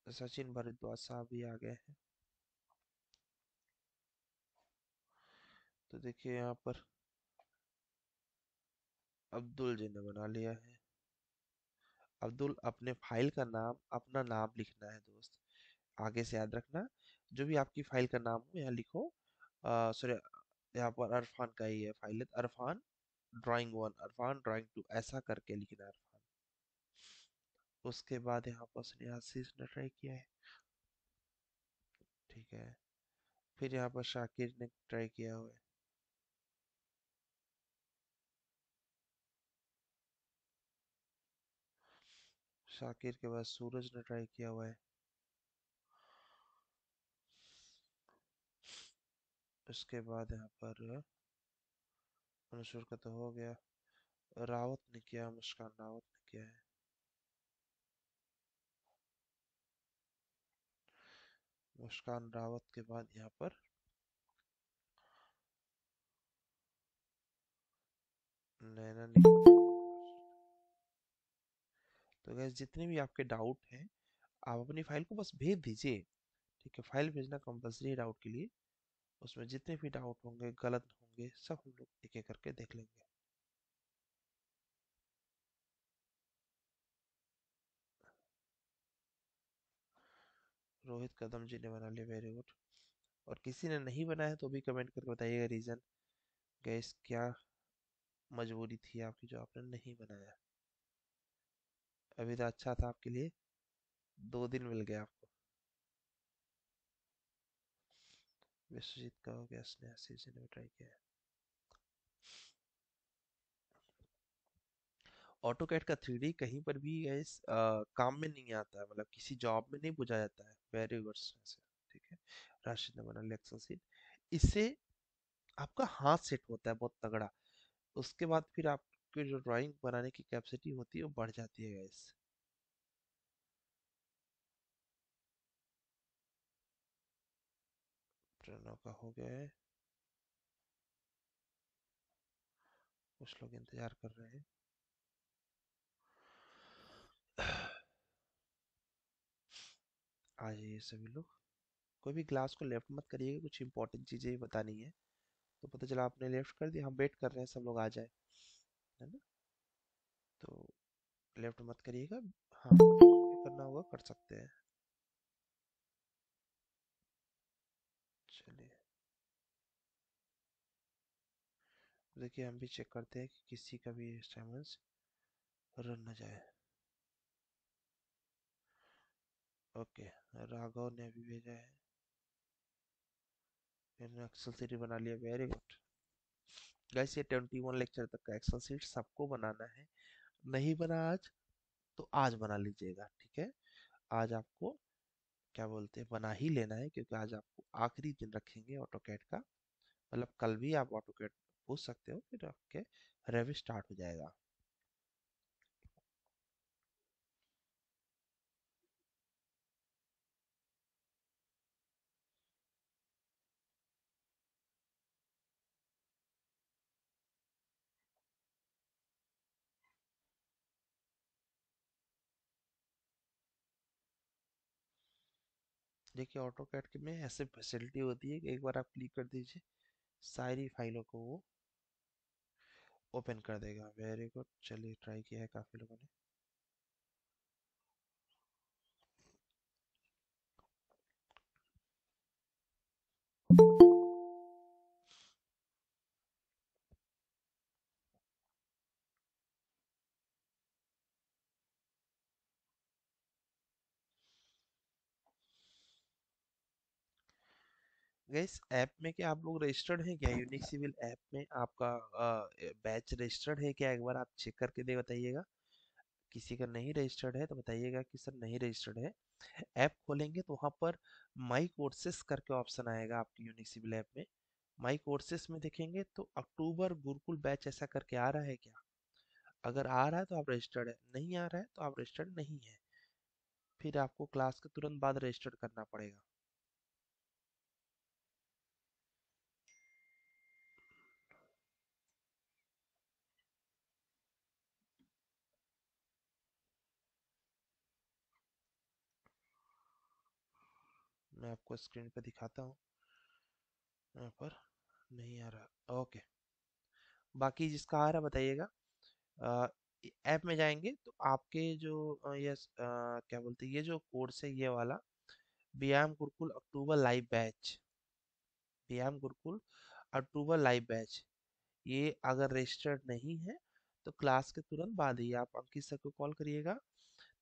सचिन भारद्वाज साहब भी आ गए हैं। तो देखिए यहाँ पर अब्दुल जी ने बना लिया है। अब्दुल, अपने फाइल का नाम, अपना नाम लिखना है दोस्त। आगे से याद रखना, जो भी आपकी फाइल का नाम हो यहाँ लिखो। सॉरी, यहाँ पर अरफान का ही है file, Arfan drawing one, Arfan drawing two, ऐसा करके लिखना है अरफान। उसके बाद यहाँ पर स्नेहाशीष ने ट्राई किया है। ठीक है। फिर यहाँ पर शाकिर ने ट्राई किया हुआ है। शाकिर के बाद सूरज ने ट्राई किया हुआ है। उसके बाद यहाँ पर मंसूर का तो हो गया। रावत ने किया, मुस्कान रावत ने किया है। मुस्कान रावत के बाद यहाँ पर नैना ने। तो गैस, जितने भी आपके डाउट हैं आप अपनी फाइल को बस भेज दीजिए। ठीक है, फाइल भेजना कंपलसरी है डाउट के लिए। उसमें जितने भी डाउट होंगे, गलत होंगे, सब हम लोग एक एक करके देख लेंगे। रोहित कदम जी ने बना लिया, वेरी गुड। और किसी ने नहीं बनाया तो भी कमेंट करके बताइएगा रीजन। गैस, क्या मजबूरी थी आपकी जो आपने नहीं बनाया? अभी तो अच्छा था आपके लिए, 2 दिन मिल गया आपको। विश्वजीत का हो गया, स्नेहा जी ने भी ट्राई किया है। ऑटो कैड का 3D कहीं पर भी गैस काम में नहीं आता है, मतलब किसी जॉब में नहीं पूछा जाता है। वेरी गुड से। ठीक है। राशिद ने बना लिया एक्सेल सीट। इससे आपका हाथ सेट होता है बहुत तगड़ा। उसके बाद फिर आपकी जो ड्राइंग बनाने की कैपेसिटी होती है वो बढ़ जाती है गैस। ट्रेनों का हो गया है। कुछ लोग इंतजार कर रहे हैं। आ जाइए सभी लोग। कोई भी क्लास को लेफ्ट मत करिएगा, कुछ इंपॉर्टेंट चीजें ही बतानी है। तो पता चला आपने लेफ्ट कर दिया, हम वेट कर रहे हैं सब लोग आ जाए, है ना? तो लेफ्ट मत करिएगा। हाँ, करना होगा कर सकते हैं। चलिए, देखिए हम भी चेक करते हैं कि किसी का भी असाइनमेंट्स रन न जाए। ओके, राघव ने अभी भेजा है। मैंने एक्सेल सीट बना लिया, वेरी गुड। गाइस, ये 21 लेक्चर तक का एक्सेल सीट सबको बनाना है। नहीं बना आज तो आज बना लीजिएगा, ठीक है? आज आपको क्या बोलते हैं, बना ही लेना है, क्योंकि आज आपको आखिरी दिन रखेंगे ऑटोकैड का। मतलब कल भी आप ऑटोकैड पूछ सकते हो, फिर आपके रेवी स्टार्ट हो जाएगा। देखिए, ऑटोकैड में ऐसे फैसिलिटी होती है कि एक बार आप क्लिक कर दीजिए, सारी फाइलों को वो ओपन कर देगा। वेरी गुड, चलिए ट्राई किया है काफ़ी लोगों ने। गैस, ऐप में क्या आप लोग रजिस्टर्ड हैं क्या? यूनिक सिविल ऐप में आपका बैच रजिस्टर्ड है क्या? एक बार आप चेक करके दे बताइएगा। किसी का नहीं रजिस्टर्ड है तो बताइएगा कि सर नहीं रजिस्टर्ड है। ऐप खोलेंगे तो वहाँ पर माई कोर्सेस करके ऑप्शन आएगा आपकी यूनिक सिविल ऐप में। माई कोर्सेस में देखेंगे तो अक्टूबर गुरुकुल बैच ऐसा करके आ रहा है क्या? अगर आ रहा है तो आप रजिस्टर्ड है, नहीं आ रहा है तो आप रजिस्टर्ड नहीं है। फिर आपको क्लास के तुरंत बाद रजिस्टर्ड करना पड़ेगा। मैं आपको स्क्रीन पे दिखाता हूँ। यहाँ पर नहीं आ रहा, ओके। बाकी जिसका आ रहा बताइएगा। ऐप में जाएंगे तो आपके जो क्या बोलते हैं, ये जो कोर्स है ये वाला, व्यायाम गुरुकुल अक्टूबर लाइव बैच, व्यायाम गुरुकुल अक्टूबर लाइव बैच, ये अगर रजिस्टर्ड नहीं है तो क्लास के तुरंत बाद ही आप अंकित सर को कॉल करिएगा,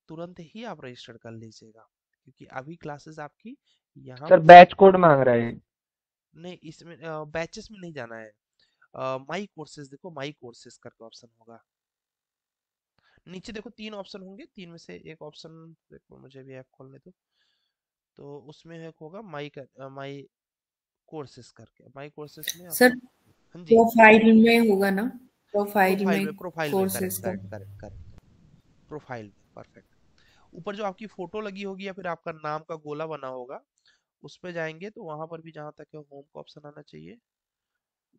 तुरंत ही आप रजिस्टर कर लीजिएगा, क्योंकि अभी क्लासेस आपकी यहाँ सर पर बैच कोड मांग रहा है। नहीं, इसमें बैचेस में नहीं जाना है। माई कोर्सेज देखो, माई कोर्सेज करके ऑप्शन होगा, नीचे देखो तीन ऑप्शन होंगे, तीन में से एक ऑप्शन देखो, मुझे भी ऐप खोलने दो। तो उसमें एक होगा माई कोर्सेज करके, माई कोर्सेज में सर आपको, हाँ जी, प्रोफाइल में होगा ना, प्रोफाइल प्रोफाइल में में, प्रोफाइल में, करेक्ट कोर्सेज का। करेक्ट करेक्ट करेक्ट, प्रोफाइल में, परफेक्ट। ऊपर जो आपकी फोटो लगी होगी या फिर आपका नाम का गोला बना होगा, उस पे जाएंगे तो वहां पर भी जहां तक है होम का ऑप्शन आना चाहिए।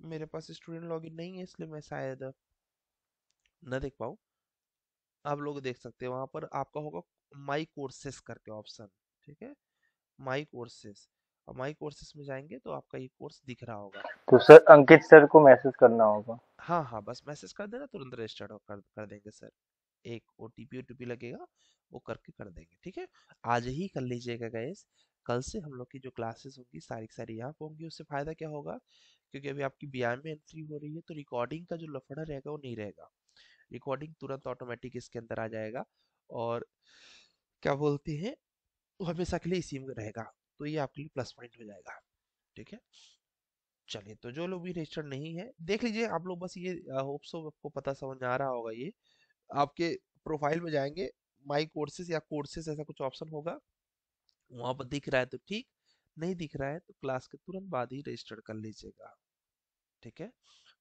मेरे पास स्टूडेंट लॉगिन नहीं है, इसलिए मैं शायद न देख पाऊँ। आप लोग देख सकते हैं वहां पर आपका होगा माई कोर्सेस करके ऑप्शन, ठीक है, माई कोर्सेस। और माई कोर्सेस में जाएंगे तो आपका ये कोर्स दिख रहा होगा। तो सर अंकित सर को मैसेज करना होगा। हाँ हाँ, बस मैसेज कर देना, तुरंत रजिस्टर्ड कर देंगे सर। एक ओटीपी ओटीपी लगेगा, वो करके कर देंगे, ठीक है। आज ही कर लीजिएगा गैस, कल से हम लोग की जो क्लासेस होंगी सारी की सारी यहाँ पे होंगी। उससे फायदा क्या होगा, क्योंकि अभी आपकी बीआई में एंट्री हो रही है तो रिकॉर्डिंग का जो लफड़ा रहेगा वो नहीं रहेगा, रिकॉर्डिंग तुरंत ऑटोमेटिक इसके अंदर आ जाएगा। और क्या बोलते हैं, वो हमेशा के लिए इसी में रहेगा, तो ये आपके लिए प्लस पॉइंट हो जाएगा, ठीक है। चलिए, तो जो लोग भी रजिस्टर्ड नहीं है देख लीजिए आप लोग, बस ये होप सो आपको पता समझ में आ रहा होगा। ये आपके प्रोफाइल में जाएंगे, माई कोर्सेज या कोर्सेज ऐसा कुछ ऑप्शन होगा, वहां पर दिख रहा है तो ठीक, नहीं दिख रहा है तो क्लास के तुरंत बाद ही रजिस्टर कर लीजिएगा, ठीक है।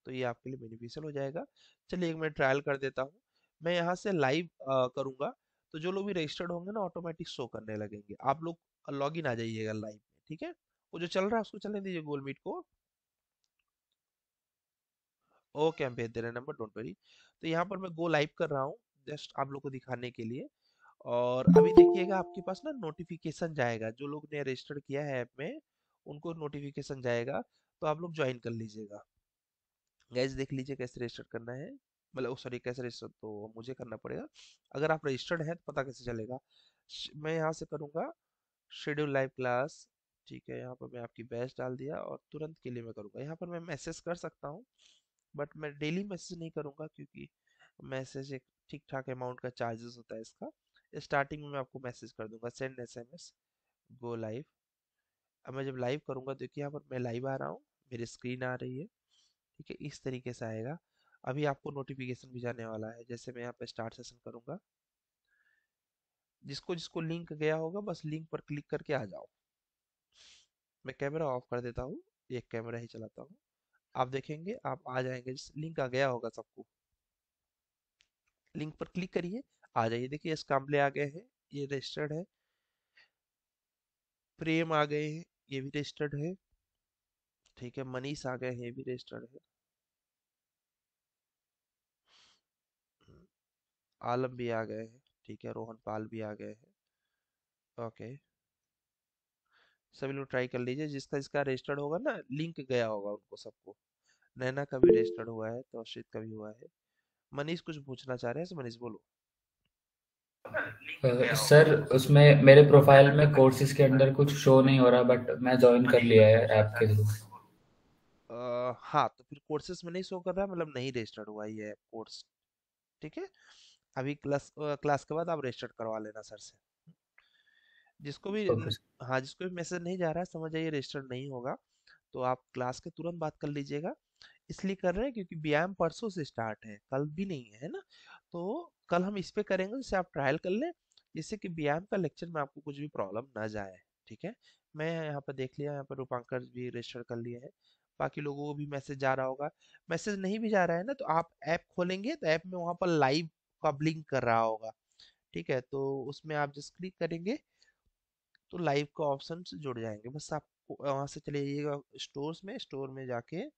तो ये आपके लिए बेनिफिशियल हो जाएगा। चलिए एक मिनट ट्रायल कर देता हूँ, मैं यहाँ से लाइव करूंगा, तो जो लोग भी रजिस्टर्ड होंगे ना ऑटोमेटिक शो करने लगेंगे, आप लोग लॉग इन आ जाइएगा लाइव में, ठीक है। वो जो चल रहा है उसको चलने दीजिए, गूगल मीट को। ओके, हम भेज दे रहे हैं नंबर, डोंट वरी। तो यहाँ पर मैं गो लाइव कर रहा हूँ, जस्ट आप लोग को दिखाने के लिए। और अभी देखिएगा आपके पास ना नोटिफिकेशन जाएगा, जो लोग ने रजिस्टर किया है ऐप में उनको नोटिफिकेशन जाएगा, तो आप लोग ज्वाइन कर लीजिएगा। गैस देख लीजिए कैसे रजिस्टर करना है, मतलब सॉरी कैसे रजिस्टर तो मुझे करना पड़ेगा, अगर आप रजिस्टर्ड हैं तो पता कैसे चलेगा। मैं यहाँ से करूँगा शेड्यूल लाइव क्लास, ठीक है। यहाँ पर मैं आपकी बैच डाल दिया और तुरंत के लिए मैं करूँगा, यहाँ पर मैं मैसेज कर सकता हूँ, बट मैं डेली मैसेज नहीं करूँगा, क्योंकि मैसेज एक ठीक ठाक अमाउंट का चार्जेस होता है इसका। स्टार्टिंग में मैं आपको मैसेज कर दूंगा, सेंड एसएमएस गो लाइव। अब मैं जब लाइव करूंगा, देखिए यहाँ पर मैं लाइव आ रहा हूँ, मेरी स्क्रीन आ रही है, ठीक है, इस तरीके से आएगा। अभी आपको नोटिफिकेशन भी जाने वाला है, जैसे मैं यहाँ पे स्टार्ट सेशन करूंगा, जिसको जिसको लिंक गया होगा बस लिंक पर क्लिक करके आ जाओ। मैं कैमरा ऑफ कर देता हूँ, एक कैमरा ही चलाता हूँ, आप देखेंगे आप आ जाएंगे, जिस लिंक आ गया होगा सबको, लिंक पर क्लिक करिए, आ जाइए। देखिए इस कामले आ गए हैं, ये रजिस्टर्ड है। प्रेम आ गए हैं, ये भी रजिस्टर्ड है, ठीक है। मनीष आ गए हैं, ये भी रजिस्टर्ड है। आलम भी आ गए हैं, ठीक है। रोहन पाल भी आ गए हैं, ओके। सभी लोग ट्राई कर लीजिए, जिसका जिसका रजिस्टर्ड होगा ना, लिंक गया होगा उनको सबको। नैना का भी रजिस्टर्ड हुआ है, तो अश्रित का भी हुआ है। मनीष कुछ पूछना चाह रहे हैं, मनीष बोलो। सर उसमें मेरे प्रोफाइल में कोर्सेज के अंदर कुछ शो नहीं हो रहा, बट मैं ज्वाइन कर लिया है ऐप के थ्रू। हाँ, तो फिर कोर्सेज में नहीं शो कर रहा है, मतलब नहीं रजिस्टर्ड हुआ ये कोर्स, ठीक है। अभी क्लास के बाद आप रजिस्टर्ड करवा लेना सर से। जिसको भी ओके सर। हाँ, जिसको भी मैसेज नहीं जा रहा है समझ जाइए रजिस्टर्ड नहीं होगा, तो आप क्लास के तुरंत बात कर लीजिएगा। इसलिए कर रहे हैं क्योंकि व्यायाम परसों से स्टार्ट है, कल भी नहीं है ना। तो कल हम इस पे करेंगे, जिससे आप ट्रायल कर लें, जिससे कि व्यायाम का लेक्चर में आपको कुछ भी प्रॉब्लम ना जाए, ठीक है। मैं यहाँ पर देख लिया, यहाँ पर रूपांकर भी रजिस्टर कर लिए हैं, बाकी लोगों को भी मैसेज जा रहा होगा। मैसेज नहीं भी जा रहा है ना, तो आप ऐप खोलेंगे तो ऐप में वहाँ पर लाइव का ब्लिंक कर रहा होगा, ठीक है। तो उसमें आप जस्ट क्लिक करेंगे तो लाइव का ऑप्शन से जुड़ जाएंगे। बस आपको वहां से चले जाइएगा स्टोर्स में, स्टोर में जाके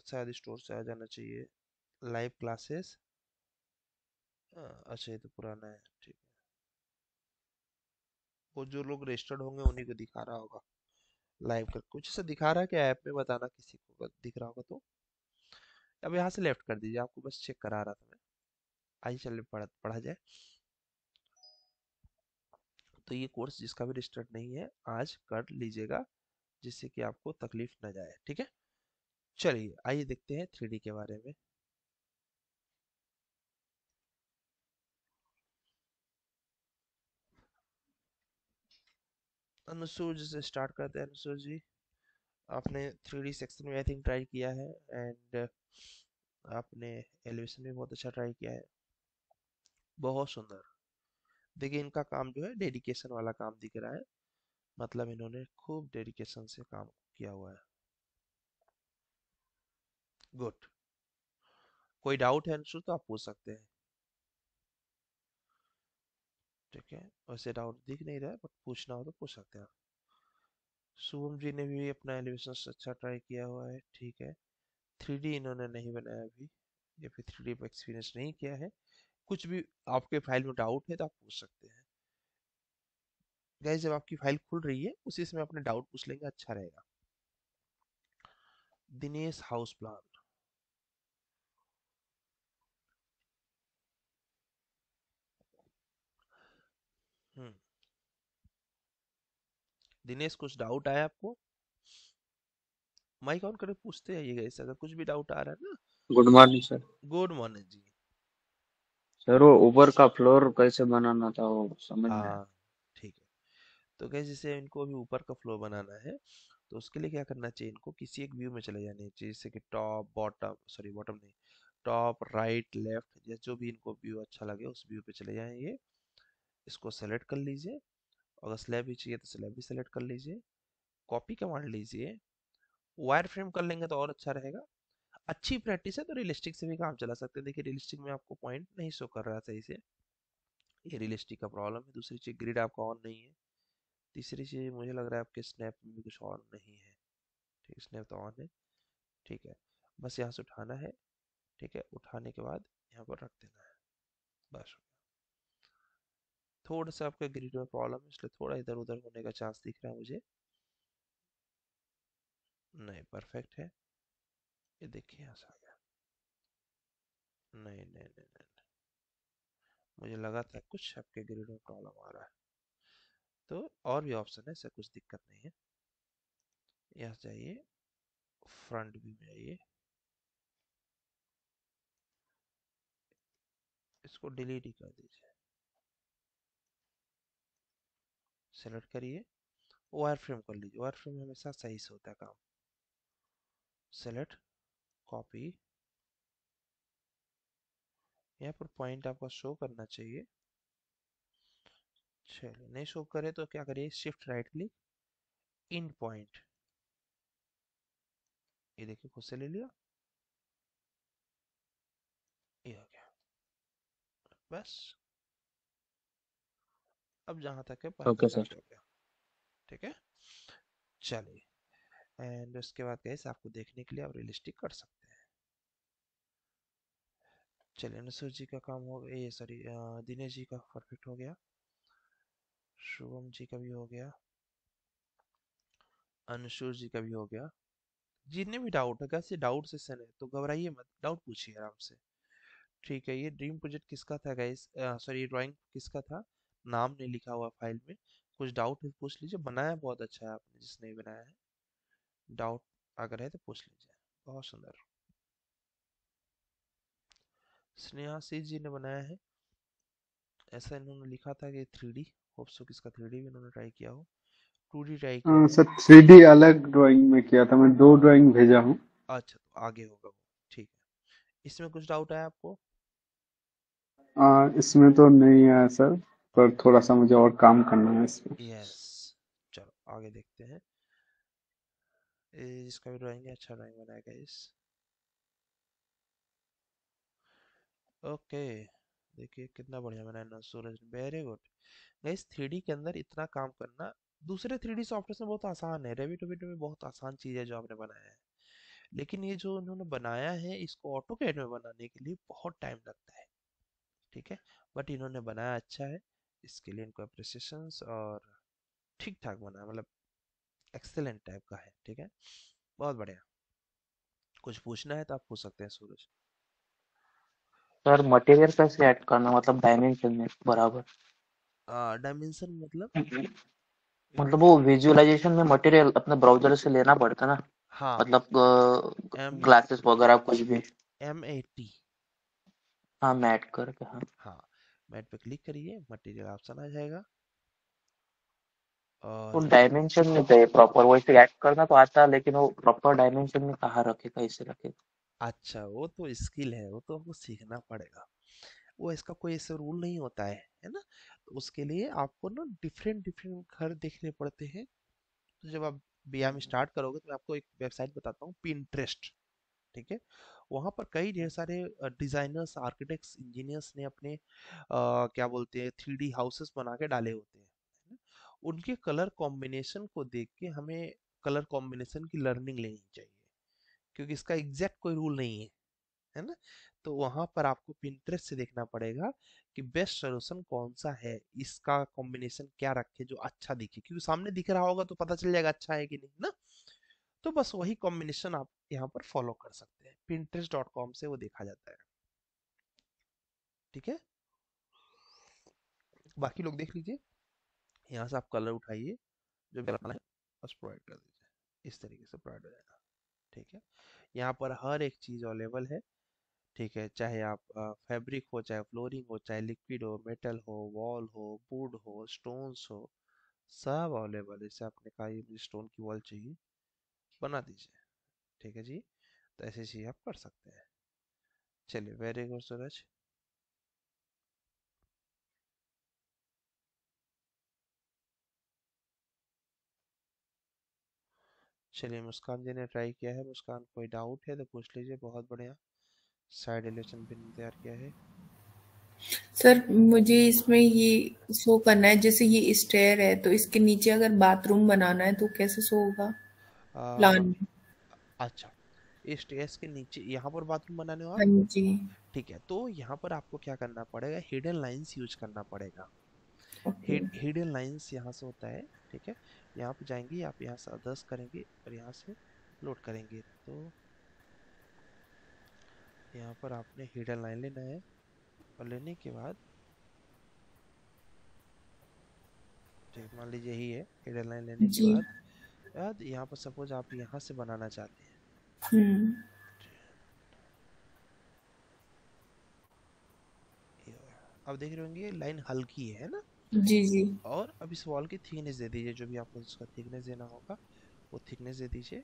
शायद स्टोर से आ जाना चाहिए, लाइव क्लासेस। अच्छा, ये तो पुराना है, ठीक वो जो लोग रजिस्टर्ड होंगे उन्हीं को दिखा रहा होगा लाइव कर। कुछ ऐसा दिखा रहा है क्या ऐप में, बताना किसी को अगर दिख रहा होगा तो। अब यहाँ से लेफ्ट कर दीजिए, आपको बस चेक करा रहा था मैं। आइए चलिए पढ़ा जाए। तो ये कोर्स जिसका भी रजिस्टर्ड नहीं है आज कर लीजिएगा, जिससे कि आपको तकलीफ न जाए, ठीक है। चलिए आइए देखते हैं 3D के बारे में। अनुसूर जी से स्टार्ट करते हैं। अनुसूर जी, आपने 3D सेक्शन में आई थिंक ट्राई किया है, एंड आपने एलिवेशन में बहुत अच्छा ट्राई किया है, बहुत सुंदर। देखिए इनका काम जो है डेडिकेशन वाला काम दिख रहा है, मतलब इन्होंने खूब डेडिकेशन से काम किया हुआ है। गुड। कोई डाउट है अनुसूर तो आप पूछ सकते हैं, ठीक है। वैसे डाउट दिख नहीं रहा है, बट पूछना हो तो पूछ सकते हैं आप। शुभम जी ने भी अपना एलिवेशन अच्छा ट्राई किया हुआ है, ठीक है। 3D इन्होंने नहीं बनाया अभी, या फिर 3D पर एक्सपीरियंस नहीं किया है। कुछ भी आपके फाइल में डाउट है तो आप पूछ सकते हैं। गाइस जब आपकी फाइल खुल रही है उसी समय अपने डाउट पूछ लेंगे, अच्छा रहेगा। Dinesh house plan. हम्म। दिनेश कुछ डाउट आया आपको? माइक ऑन करके पूछते हैं ये गाइस, अगर कुछ भी डाउट आ रहा है ना। Good morning sir. Good morning ji. Sir वो ऊपर का फ्लोर कैसे बनाना था वो समझ में आया। हाँ ठीक है। तो गाइस जैसे इनको अभी ऊपर का फ्लो बनाना है, तो उसके लिए क्या करना चाहिए, इनको किसी एक व्यू में चले जाने चाहिए, जैसे कि टॉप बॉटम, सॉरी बॉटम नहीं, टॉप राइट लेफ्ट, या जो भी इनको व्यू अच्छा लगे उस व्यू पे चले जाएंगे। इसको सेलेक्ट कर लीजिए, अगर स्लैब भी चाहिए तो स्लैब भी सेलेक्ट कर लीजिए, कॉपी कमांड लीजिए, वायर फ्रेम कर लेंगे तो और अच्छा रहेगा। अच्छी प्रैक्टिस है तो रियलिस्टिक से भी काम चला सकते हैं। देखिए रियलिस्टिक में आपको पॉइंट नहीं शो कर रहा है सही से, ये रियलिस्टिक का प्रॉब्लम है। दूसरी चीज ग्रिड आपका ऑन नहीं है। तीसरी चीज मुझे लग रहा है आपके स्नैप में भी कुछ ऑन नहीं है, ठीक, स्नैप तो ऑन है, ठीक है। बस यहाँ से उठाना है, ठीक है, उठाने के बाद यहाँ पर रख देना है, बस। थोड़ा सा आपका ग्रिड में प्रॉब्लम है, इसलिए थोड़ा इधर उधर होने का चांस दिख रहा है मुझे। नहीं परफेक्ट है, ये देखिए यहाँ से आ गया। नहीं नहीं नहीं नहीं, मुझे लगा था कुछ आपके ग्रिड में प्रॉब्लम आ रहा है। तो और भी ऑप्शन है, ऐसा कुछ दिक्कत नहीं है। यहाँ जाइए, फ्रंट व्यू में आइए, इसको डिलीट ही कर दीजिए, सेलेक्ट करिए, वायर फ्रेम कर लीजिए। वायर फ्रेम हमेशा सही से होता है काम। सेलेक्ट, कॉपी, यहाँ पर पॉइंट आपका शो करना चाहिए। चलिए नहीं शो करे तो क्या करिए, शिफ्ट राइट क्लिक, इन पॉइंट, ये देखिए खुद से ले लिया, ये हो गया, बस। अब जहां तक है ओके परफेक्ट सर। आपका हो गया, ठीक है। चलिए, एंड उसके बाद कैसे आपको देखने के लिए आप रियलिस्टिक कर सकते हैं। चलिए नसर जी का काम हो गया, ये सॉरी दिनेश जी का परफेक्ट हो गया, शुभम जी का भी हो गया, अंशुर जी का भी हो गया। जिन्हें भी डाउट है, कैसे डाउट सेशन है तो घबराइए मत, डाउट पूछिए आराम से, ठीक है। ये ड्रीम प्रोजेक्ट किसका था गाइस, सॉरी ड्राइंग किसका था, नाम नहीं लिखा हुआ फाइल में। कुछ डाउट है पूछ लीजिए, बनाया बहुत अच्छा है आपने, जिसने भी बनाया है, डाउट अगर है तो पूछ लीजिए। बहुत सुंदर। स्नेहाशीष जी ने बनाया है, ऐसा इन्होंने लिखा था कि 3D, होप सो किसका 3D भी इन्होंने ट्राई किया हो। 2D ट्राई किया था। सर 3D अलग ड्राइंग में किया था, मैं 2 ड्राइंग भेजा हूँ। अच्छा तो आगे होगा वो, ठीक है। इसमें कुछ डाउट है आपको? इसमें तो नहीं है सर, पर थोड़ा सा मुझे और काम करना है इसमें। यस। चलो आगे देखते हैं। इसका भी ड्राइंग है, अच्छा ड्राइंग बनाएगा इस, ओके। देखिए कितना बढ़िया बनाया ना सूरज, वेरी गुड। गाइस 3D के अंदर इतना काम करना दूसरे 3D सॉफ्टवेयर में बहुत आसान है, रेविट में बहुत आसान चीज है जो आपने बनाया है। लेकिन ये जो उन्होंने बनाया है इसको ऑटोकैड में बनाने के लिए बहुत टाइम लगता है, ठीक है। बट इन्होंने बनाया अच्छा है, इसके लिए इनको अप्रिसिएशंस और ठीक ठाक बना है, मतलब एक्सेलेंट टाइप का है। ठीक है, बहुत बढ़िया। कुछ पूछना है तो आप पूछ सकते हैं सूरज। सर मटेरियल कैसे ऐड करना, मतलब डायमेंशन में बराबर? डायमेंशन मतलब? मतलब वो विजुअलाइजेशन में मटेरियल अपने ब्राउजर से लेना पड़ता ना, हाँ, मतलब एम ग्लासेस वगैरह कुछ भी। MAT। हाँ, मैट करके, हाँ। हाँ, मैट पे क्लिक करिए, मटेरियल ऑप्शन आ जाएगा वो और डायमेंशन में चाहिए प्रॉपर, वैसे ऐड करना तो आता है, लेकिन वो प्रॉपर डायमेंशन में कहाँ रखे, कैसे रखे? अच्छा, वो तो स्किल है, वो तो हमको सीखना पड़ेगा। वो इसका कोई ऐसा रूल नहीं होता है ना। तो उसके लिए आपको ना डिफरेंट डिफरेंट घर देखने पड़ते हैं। तो जब आप व्यायाम स्टार्ट करोगे तो मैं आपको एक वेबसाइट बताता हूँ, पिंटरेस्ट। ठीक है, वहाँ पर कई ढेर सारे डिजाइनर्स, आर्किटेक्ट्स, इंजीनियर्स ने अपने क्या बोलते हैं 3D हाउसेस बना के डाले होते हैं, है ना? उनके कलर कॉम्बिनेशन को देख के हमें कलर कॉम्बिनेशन की लर्निंग लेनी चाहिए, क्योंकि इसका एग्जैक्ट कोई रूल नहीं है ना। तो वहां पर आपको पिंटरेस्ट से देखना पड़ेगा कि बेस्ट सोल्यूशन कौन सा है, इसका कॉम्बिनेशन क्या रखे जो अच्छा दिखे, क्योंकि सामने दिख रहा होगा तो पता चल जाएगा अच्छा है कि नहीं ना। तो बस वही कॉम्बिनेशन आप यहाँ पर फॉलो कर सकते हैं, pinterest.com से वो देखा जाता है। ठीक है, बाकी लोग देख लीजिए। यहाँ से आप कलर उठाइए, जो भी कलर है बस प्रोवाइड कर दीजिए, इस तरीके से प्रोवाइड हो जाएगा। ठीक है, यहाँ पर हर एक चीज़ अवेलेबल है। ठीक है, चाहे आप फैब्रिक हो, चाहे फ्लोरिंग हो, चाहे लिक्विड हो, मेटल हो, वॉल हो, वुड हो, स्टोन्स हो, सब अवेलेबल है। जैसे आपने कहा ये मुझे स्टोन की वॉल चाहिए, बना दीजिए। ठीक है जी, तो ऐसी चीज़ आप कर सकते हैं। चलिए, वेरी गुड सूरज। चलिए, मुस्कान जी ने ट्राई किया है। मुस्कान, कोई डाउट है तो पूछ लीजिए। बहुत बढ़िया, साइड एलिवेशन भी तैयार किया है। सर मुझे इसमें ये शो करना है, जैसे ये स्टेयर है तो इसके नीचे अगर बाथरूम बनाना है तो कैसे शो होगा आ, प्लान में? अच्छा, इस स्टेयर्स के नीचे यहाँ पर बाथरूम बनाने हो आप? हाँ जी। ठीक है, तो यहाँ पर आपको क्या करना पड़ेगा, हिडन लाइंस यूज करना पड़ेगा। ओके। हिडन लाइंस यहाँ से होता है। ठीक है, यहाँ पे जाएंगे, आप यहाँ से अदर्स करेंगे और यहाँ से लोड करेंगे, तो यहाँ पर आपने हिडन लाइन लेना है। और लेने के बाद, ठीक, मान लीजिए यही है हिडन लाइन। लेने के जी। बाद यहाँ पर सपोज आप यहाँ से बनाना चाहते हैं। हम्म। अब देख रहे होंगे लाइन हल्की है ना। जी जी। और अब इस वॉल की थिकनेस दे दीजिए, जो भी आपको इसका थिकनेस देना होगा वो थिकनेस दे दीजिए।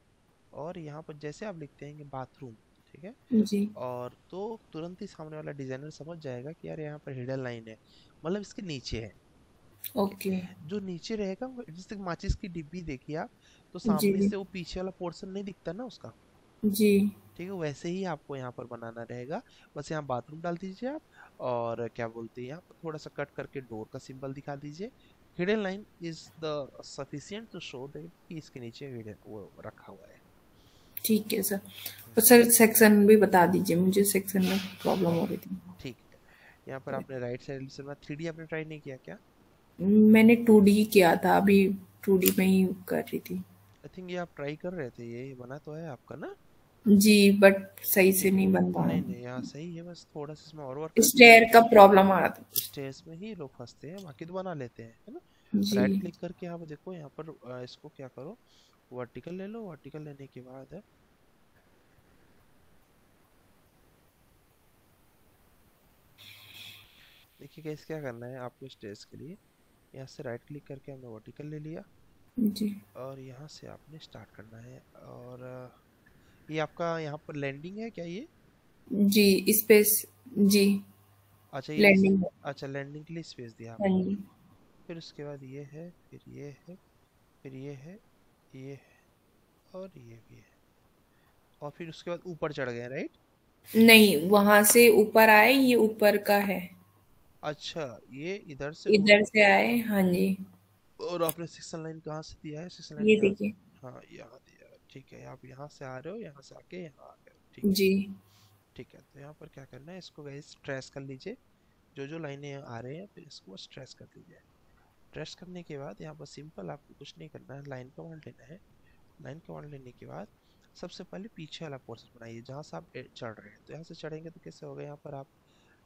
और यहाँ पर जैसे आप लिखते हैं कि बाथरूम, ठीक है, जी। और तो तुरंत ही सामने वाला डिजाइनर समझ जाएगा कि यार यहाँ पर हिडन लाइन है, मतलब इसके नीचे है। ठीक है, ओके। जो नीचे रहेगा वो जैसे माचिस की डिब्बी देखिए आप, तो जी सामने से वो पीछे वाला पोर्शन नहीं दिखता ना उसका। जी। ठीक है, वैसे ही आपको यहाँ पर बनाना रहेगा। बस यहाँ बाथरूम डाल दीजिए आप, और क्या बोलते हैं यहाँ पर थोड़ा सा कट करके डोर का सिंबल दिखा दीजिए। Hidden line is the sufficient to show that कि इसके नीचे हिडन वो रखा हुआ है। ठीक है सर। और सर सेक्शन भी बता दीजिए, मुझे सेक्शन में प्रॉब्लम हो रही थी। ठीक है, यहाँ पर आपने राइट साइड से 3D आपने ट्राई नहीं किया क्या? मैंने 2D किया था, अभी 2D में ही कर रही थी। आई थिंक ये आप ट्राई कर रहे थे, ये बना तो है आपका ना। जी, बट सही से नहीं बन नहीं पाया। नहीं, यहाँ सही है, बस थोड़ा सा इसमें और वर्क कर दीजिए। स्टेयर का प्रॉब्लम आ रहा था। स्टेज में ही लोग फंसते हैं, बाकी तो बना लेते हैं, है ना। जी। राइट क्लिक करके आप देखो यहाँ पर इसको क्या करो, वर्टिकल ले लो। वर्टिकल लेने के बाद देखिए कैसे क्या करना है आपको। स्टेज के लिए यहाँ से राइट क्लिक करके हमने वर्टिकल ले लिया, जी। और यहाँ से आपने स्टार्ट करना है। और ये आपका यहाँ पर लैंडिंग है क्या ये? जी स्पेस। जी। अच्छा, ये लैंडिंग। अच्छा, लैंडिंग के लिए स्पेस दिया हाँ आपने। जी। फिर उसके बाद ये है, फिर ये है, फिर ये है, ये है, और ये भी है। और फिर उसके बाद ऊपर चढ़ गए, राइट? नहीं, वहां से ऊपर आए, ये ऊपर का है। अच्छा, ये इधर से इधर से आए, हाँ जी। और आपने सेक्शन लाइन कहाँ से दिया है? सेक्शन लाइन ये यहाँ देखिए। हाँ, यहाँ दिया है। ठीक है, आप यहाँ से आ रहे हो, यहाँ से आके यहाँ आ गए हो। ठीक है। जी। ठीक है, तो यहाँ पर क्या करना है, इसको गाइस ट्रेस कर लीजिए। जो जो लाइनें आ रहे हैं फिर इसको बस ट्रेस कर लीजिए। प्रेस करने के बाद यहाँ पर सिंपल आपको कुछ नहीं करना है, लाइन कमांड लेना है। लाइन कमांड लेने के बाद सबसे पहले पीछे वाला पोर्शन बनाइए जहाँ से आप चढ़ रहे हैं। तो यहाँ से चढ़ेंगे तो कैसे होगा, यहाँ पर आप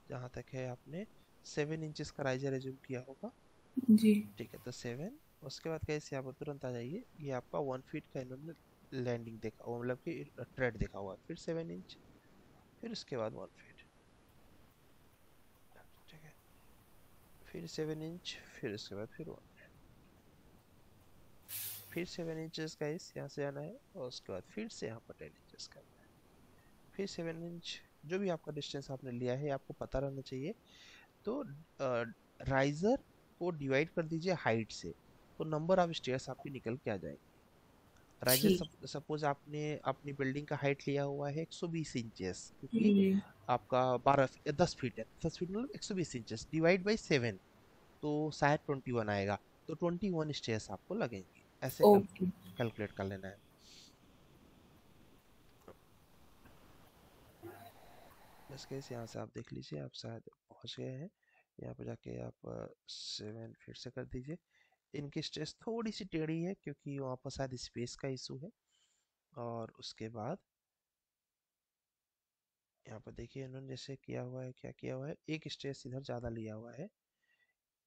जहाँ तक है आपने 7 इंचेस का राइजर एज्यूम किया होगा, जी ठीक है। तो 7, उसके बाद कैसे यहाँ पर तुरंत आ जाइए, ये आपका 1 फीट का इन्होंने लैंडिंग देखा हुआ, मतलब कि ट्रेड देखा हुआ है, फिर 7 इंच, फिर उसके बाद 1 फीट, ठीक है, फिर 7 इंच, फिर उसके बाद फिर 1, फिर 7 इंचेस का इस यहाँ से आना है, और उसके बाद फिर से यहाँ पर 10 इंचेस करना है, फिर 7 इंच। जो भी आपका डिस्टेंस आपने लिया है आपको पता रहना चाहिए। तो राइजर को डिवाइड कर दीजिए हाइट से, तो नंबर ऑफ स्टेयर्स आपकी निकल के आ जाएंगे। राइजर ठीक। सपोज आपने अपनी बिल्डिंग का हाइट लिया हुआ है 120 इंचेस, क्योंकि जी आपका 10 फीट है, 10 फीट मतलब 120 इंचेस डिवाइड बाई 7, तो शायद 21 आएगा। तो 21 स्टेयर्स आपको लगेंगे, ऐसे ओके। कैलकुलेट कर लेना है। बस कैसे यहाँ से आप देख लीजिए, आप शायद पहुँच गए हैं। यहाँ पर जाके आप 7 फिर से कर दीजिए। इनकी स्टेज थोड़ी सी टेढ़ी है क्योंकि वहाँ पर शायद स्पेस का इशू है। और उसके बाद यहाँ पर देखिए इन्होंने जैसे किया हुआ है, क्या किया हुआ है, एक स्टेज इधर ज़्यादा लिया हुआ है,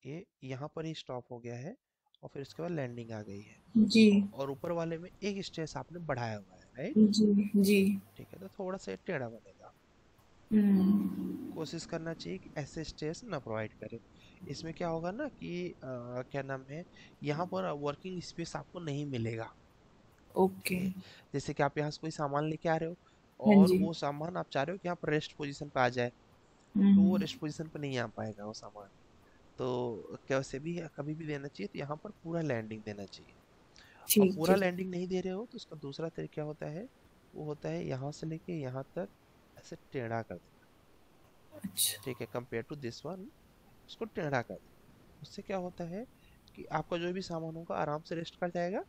ये यहाँ पर ही स्टॉप हो गया है, और फिर उसके बाद लैंडिंग आ गई है। जी और ऊपर वाले में एक स्टेज आपने बढ़ाया हुआ है, राइट, जी जी। ठीक है। तो थोड़ा सा टेढ़ा बनेगा। कोशिश करना चाहिए कि ऐसे स्टेज ना प्रोवाइड करें। इसमें क्या होगा ना कि क्या नाम है, यहाँ पर वर्किंग स्पेस आपको नहीं मिलेगा, ओके। ठीक है। जैसे कि आप यहाँ से कोई सामान लेके आ रहे हो, हाँ और जी। वो सामान आप चाह रहे हो कि यहाँ पर रेस्ट पोजीशन पे आ जाए, तो वो हम्म, रेस्ट पोजीशन पे नहीं आ पाएगा वो सामान। तो कैसे भी कभी भी देना चाहिए तो यहाँ पर पूरा लैंडिंग देना चाहिए। और ठीक पूरा है। लैंडिंग नहीं दे रहे हो तो उसका दूसरा तरीका होता है, वो होता है यहाँ से लेके यहाँ तक ऐसे टेढ़ा कर देना, अच्छा। ठीक है, कंपेयर टू दिस वन, उसको टेढ़ा कर देना। उससे क्या होता है कि आपका जो भी सामान होगा आराम से रेस्ट कर जाएगा,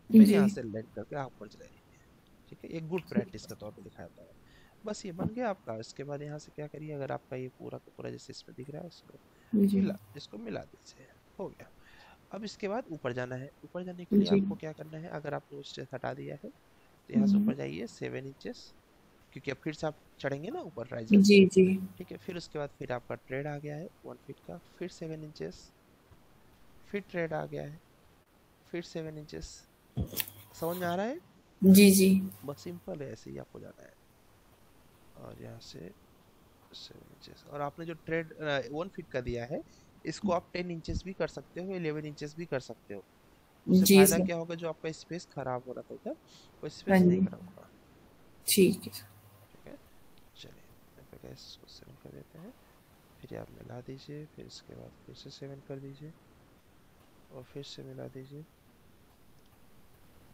फिर जी यहाँ से लैंड करके आप ऊपर चले जाएंगे, ठीक है। एक गुड प्रैक्टिस के तौर पे दिखाया जाता है। बस ये बन गया आपका। इसके बाद यहाँ से क्या करिए, अगर आपका ये पूरा का पूरा जैसे इसमें दिख रहा है, जी इसको मिला दीजिए, हो गया। अब इसके बाद ऊपर जाना है। ऊपर जाने के लिए जी। आपको क्या करना है, अगर आपने वो स्टेज हटा दिया है तो यहाँ से हम्म, ऊपर जाइए 7 इंचेस, क्योंकि अब फिर से आप चढ़ेंगे ना ऊपर राइजर से, जी जी। ठीक है। फिर उसके बाद फिर आपका ट्रेड आ गया है 1 फीट का, फिर 7 इंचेस, फिर ट्रेड आ गया है, फिर 7 इंचेस। समझ में आ रहा है? जी जी। बस सिंपल है, ऐसे ही आपको जाना है। और यहाँ से 7 इंचेस, और आपने जो ट्रेड 1 फीट का दिया है, इसको आप 10 इंचेस भी कर सकते हो, 11 इंचेस भी कर सकते हो। उससे जी फायदा सर। क्या होगा, जो आपका स्पेस खराब हो रहा था उधर, वो हाँ स्पेस नहीं जी। खराब होगा, ठीक है। ठीक है। चलिए यहाँ पे गैस को 7 कर देते हैं, फिर आप मिला दीजिए, फिर इसके बाद फिर से 7 कर दीजिए, और फिर से मिला दीजिए,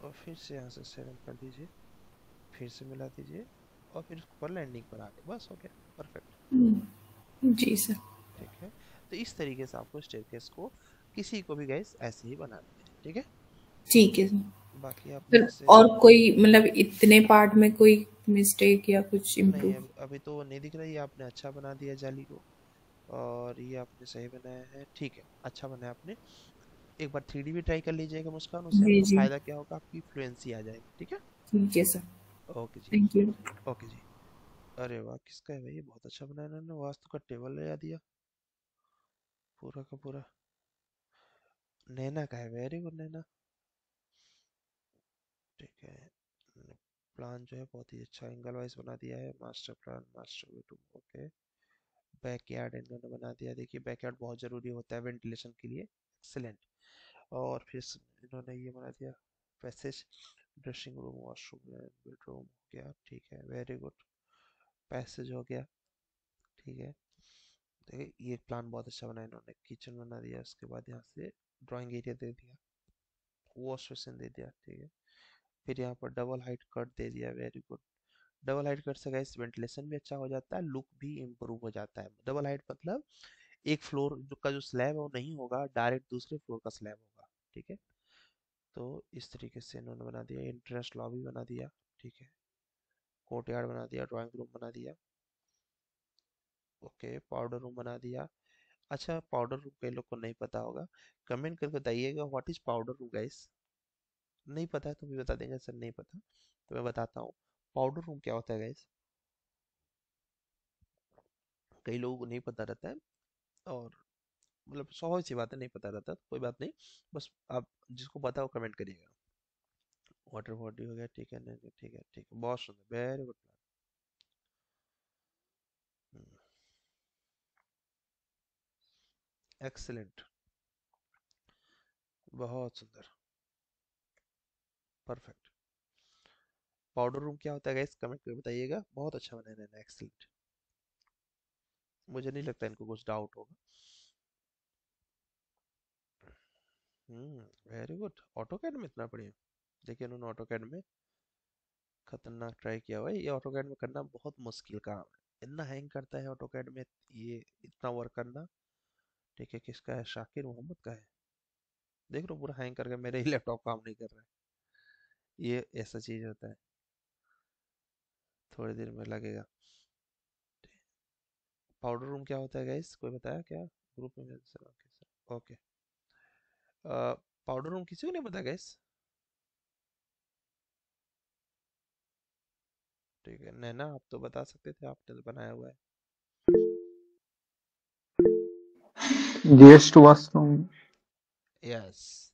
और फिर से यहाँ से 7 कर दीजिए, फिर से मिला दीजिए, और फिर ऊपर लैंडिंग पर आ गए, बस हो गया, परफेक्ट, जी सर। ठीक है। तो इस तरीके से आपको स्टेयरकेस को किसी को भी गैस ऐसे ही बनाना है, ठीक है। ठीक है सर। बाकी आप फिर यहाँ से और कोई मतलब इतने पार्ट में कोई मिस्टेक या कुछ नहीं, इम्प्रूव? अभी तो नहीं दिख रहा, ये आपने अच्छा बना दिया जाली को, और ये आपने सही बनाया है, ठीक है, अच्छा बनाया आपने। एक बार 3D भी ट्राई कर लीजिएगा मुस्कान, उससे जी आपको जी। फायदा क्या होगा, आपकी फ्लुएंसी आ जाएगी, ठीक है। ठीक है sir. Okay ji, thank you. Okay ji. अरे वाह, किसका है भाई, ये बहुत अच्छा बनाया इन्होंने, वास्तु का टेबल लगा दिया पूरा का पूरा। नैना का है, वेरी गुड नैना, ठीक है। प्लान जो है बहुत ही अच्छा एंगल वाइज बना दिया है, master plan, master bedroom, okay. Backyard इन्होंने बना दिया, देखिए बैकयार्ड बहुत ज़रूरी होता है वेंटिलेशन के लिए, एक्सेलेंट। और फिर इन्होंने ये बना दिया passage, dressing room, washroom, bedroom हो गया, ठीक है, वेरी गुड। पैसेज हो गया, ठीक है। देखिए ये प्लान बहुत अच्छा बना इन्होंने, किचन बना दिया, उसके बाद यहाँ से ड्राइंग एरिया दे दिया, वॉश बेसिन दे दिया, ठीक है। फिर यहाँ पर डबल हाइट कट दे दिया, very good. Double height cut से गाइस वेंटिलेशन भी अच्छा हो जाता है, लुक भी इम्प्रूव हो जाता है। डबल हाइट मतलब एक फ्लोर का जो स्लैब है वो नहीं होगा, डायरेक्ट दूसरे फ्लोर का स्लैब होगा, ठीक है। तो इस तरीके से इन्होंने बना दिया, इंटरेस्ट लॉबी बना दिया, ठीक है, कोर्टयार्ड बना दिया, ड्राइंग रूम बना दिया, ओके, पाउडर रूम बना दिया। अच्छा, पाउडर रूम कई लोग को नहीं पता होगा, कमेंट करके बताइएगा what is powder room guys. नहीं पता है तो भी बता देंगे सर नहीं पता, तो मैं बताता हूँ पाउडर रूम क्या होता है गाइस। कई लोगों को नहीं पता रहता है, और मतलब स्वाभाविक सी बात है, नहीं पता रहता तो कोई बात नहीं, बस आप जिसको पता हो कमेंट करिएगा। वाटर बॉडी हो गया, ठीक है, नहीं नहीं, ठीक है ठीक है, बहुत सुंदर, वेरी गुड प्लान, एक्सीलेंट, बहुत सुंदर, परफेक्ट। पाउडर रूम क्या होता है गाइस, कमेंट करके बताइएगा। बहुत अच्छा बनाया है, एक्सीलेंट, मुझे नहीं लगता इनको कुछ डाउट होगा। वेरी गुड, ऑटोकैड में इतना बढ़िया। देखिए उन्होंने ऑटोकैड में खतरनाक ट्राई किया हुआ है, ये ऑटोकैड में करना बहुत मुश्किल काम है, इतना हैंग करता है ऑटोकैड में ये इतना वर्क करना। ठीक है, किसका है, शाकिर मोहम्मद का है, देख लो पूरा हैंग करके मेरे ही लैपटॉप काम नहीं कर रहा है, ये ऐसा चीज होता है, थोड़ी देर में लगेगा। पाउडर रूम क्या होता है गाइस, कोई बताया क्या ग्रुप में? ओके, पाउडर रूम किसी को नहीं पता गाइस? ठीक है, नैना आप तो बता सकते थे, आपने तो बनाया हुआ है। Guest washroom. यस,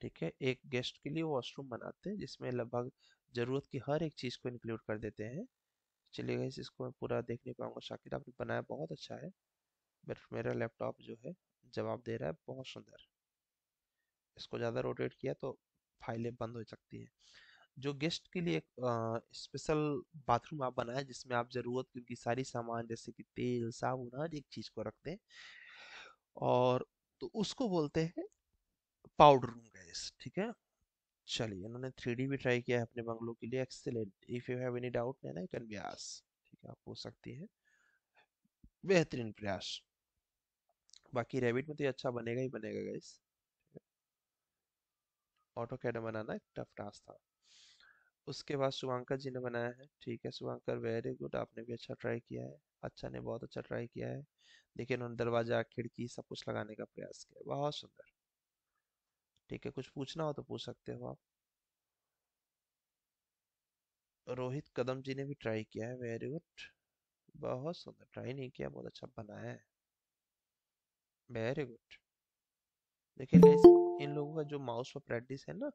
ठीक है, एक गेस्ट के लिए वॉशरूम बनाते हैं जिसमें लगभग जरूरत की हर एक चीज को इंक्लूड कर देते हैं। चलिए गाइस, इसको मैं पूरा देख नहीं पाऊंगा, शाकिर आपने बनाया बहुत अच्छा है, बट मेरा लैपटॉप जो है जवाब दे रहा है बहुत सुंदर, इसको ज़्यादा रोटेट किया तो फाइलें बंद हो सकती है। जो गेस्ट के लिए एक स्पेशल बाथरूम आप बनाए जिसमें आप ज़रूरत की उनकी सारी सामान जैसे कि तेल साबुन हर एक चीज़ को रखते हैं, और तो उसको बोलते हैं पाउडर रूम गैस, ठीक है। चलिए, इन्होंने 3D भी ट्राई किया है अपने बंगलों के लिए, excellent, if you have any doubt ना कैन बी आस्क, ठीक है, आप पूछ सकती हैं, बेहतरीन प्रयास। बाकी रैबिट में तो ये अच्छा बनेगा ही बनेगा गाइस, ऑटो कैड बनाना एक टफ टास्क था। उसके बाद शुभांकर जी ने बनाया है, ठीक है शुभांकर, वेरी गुड, आपने भी अच्छा ट्राई किया है, अच्छा ने बहुत अच्छा ट्राई किया है। देखिए उन्होंने दरवाजा खिड़की सब कुछ लगाने का प्रयास किया, बहुत सुंदर। ठीक है, कुछ पूछना हो तो पूछ सकते हो आप। रोहित कदम जी ने भी ट्राई किया है, वेरी गुड, बहुत सुंदर, ट्राई नहीं किया, बहुत अच्छा बनाया है, वेरी गुड। देखिए इन लोगों का जो माउस पर प्रैक्टिस है ना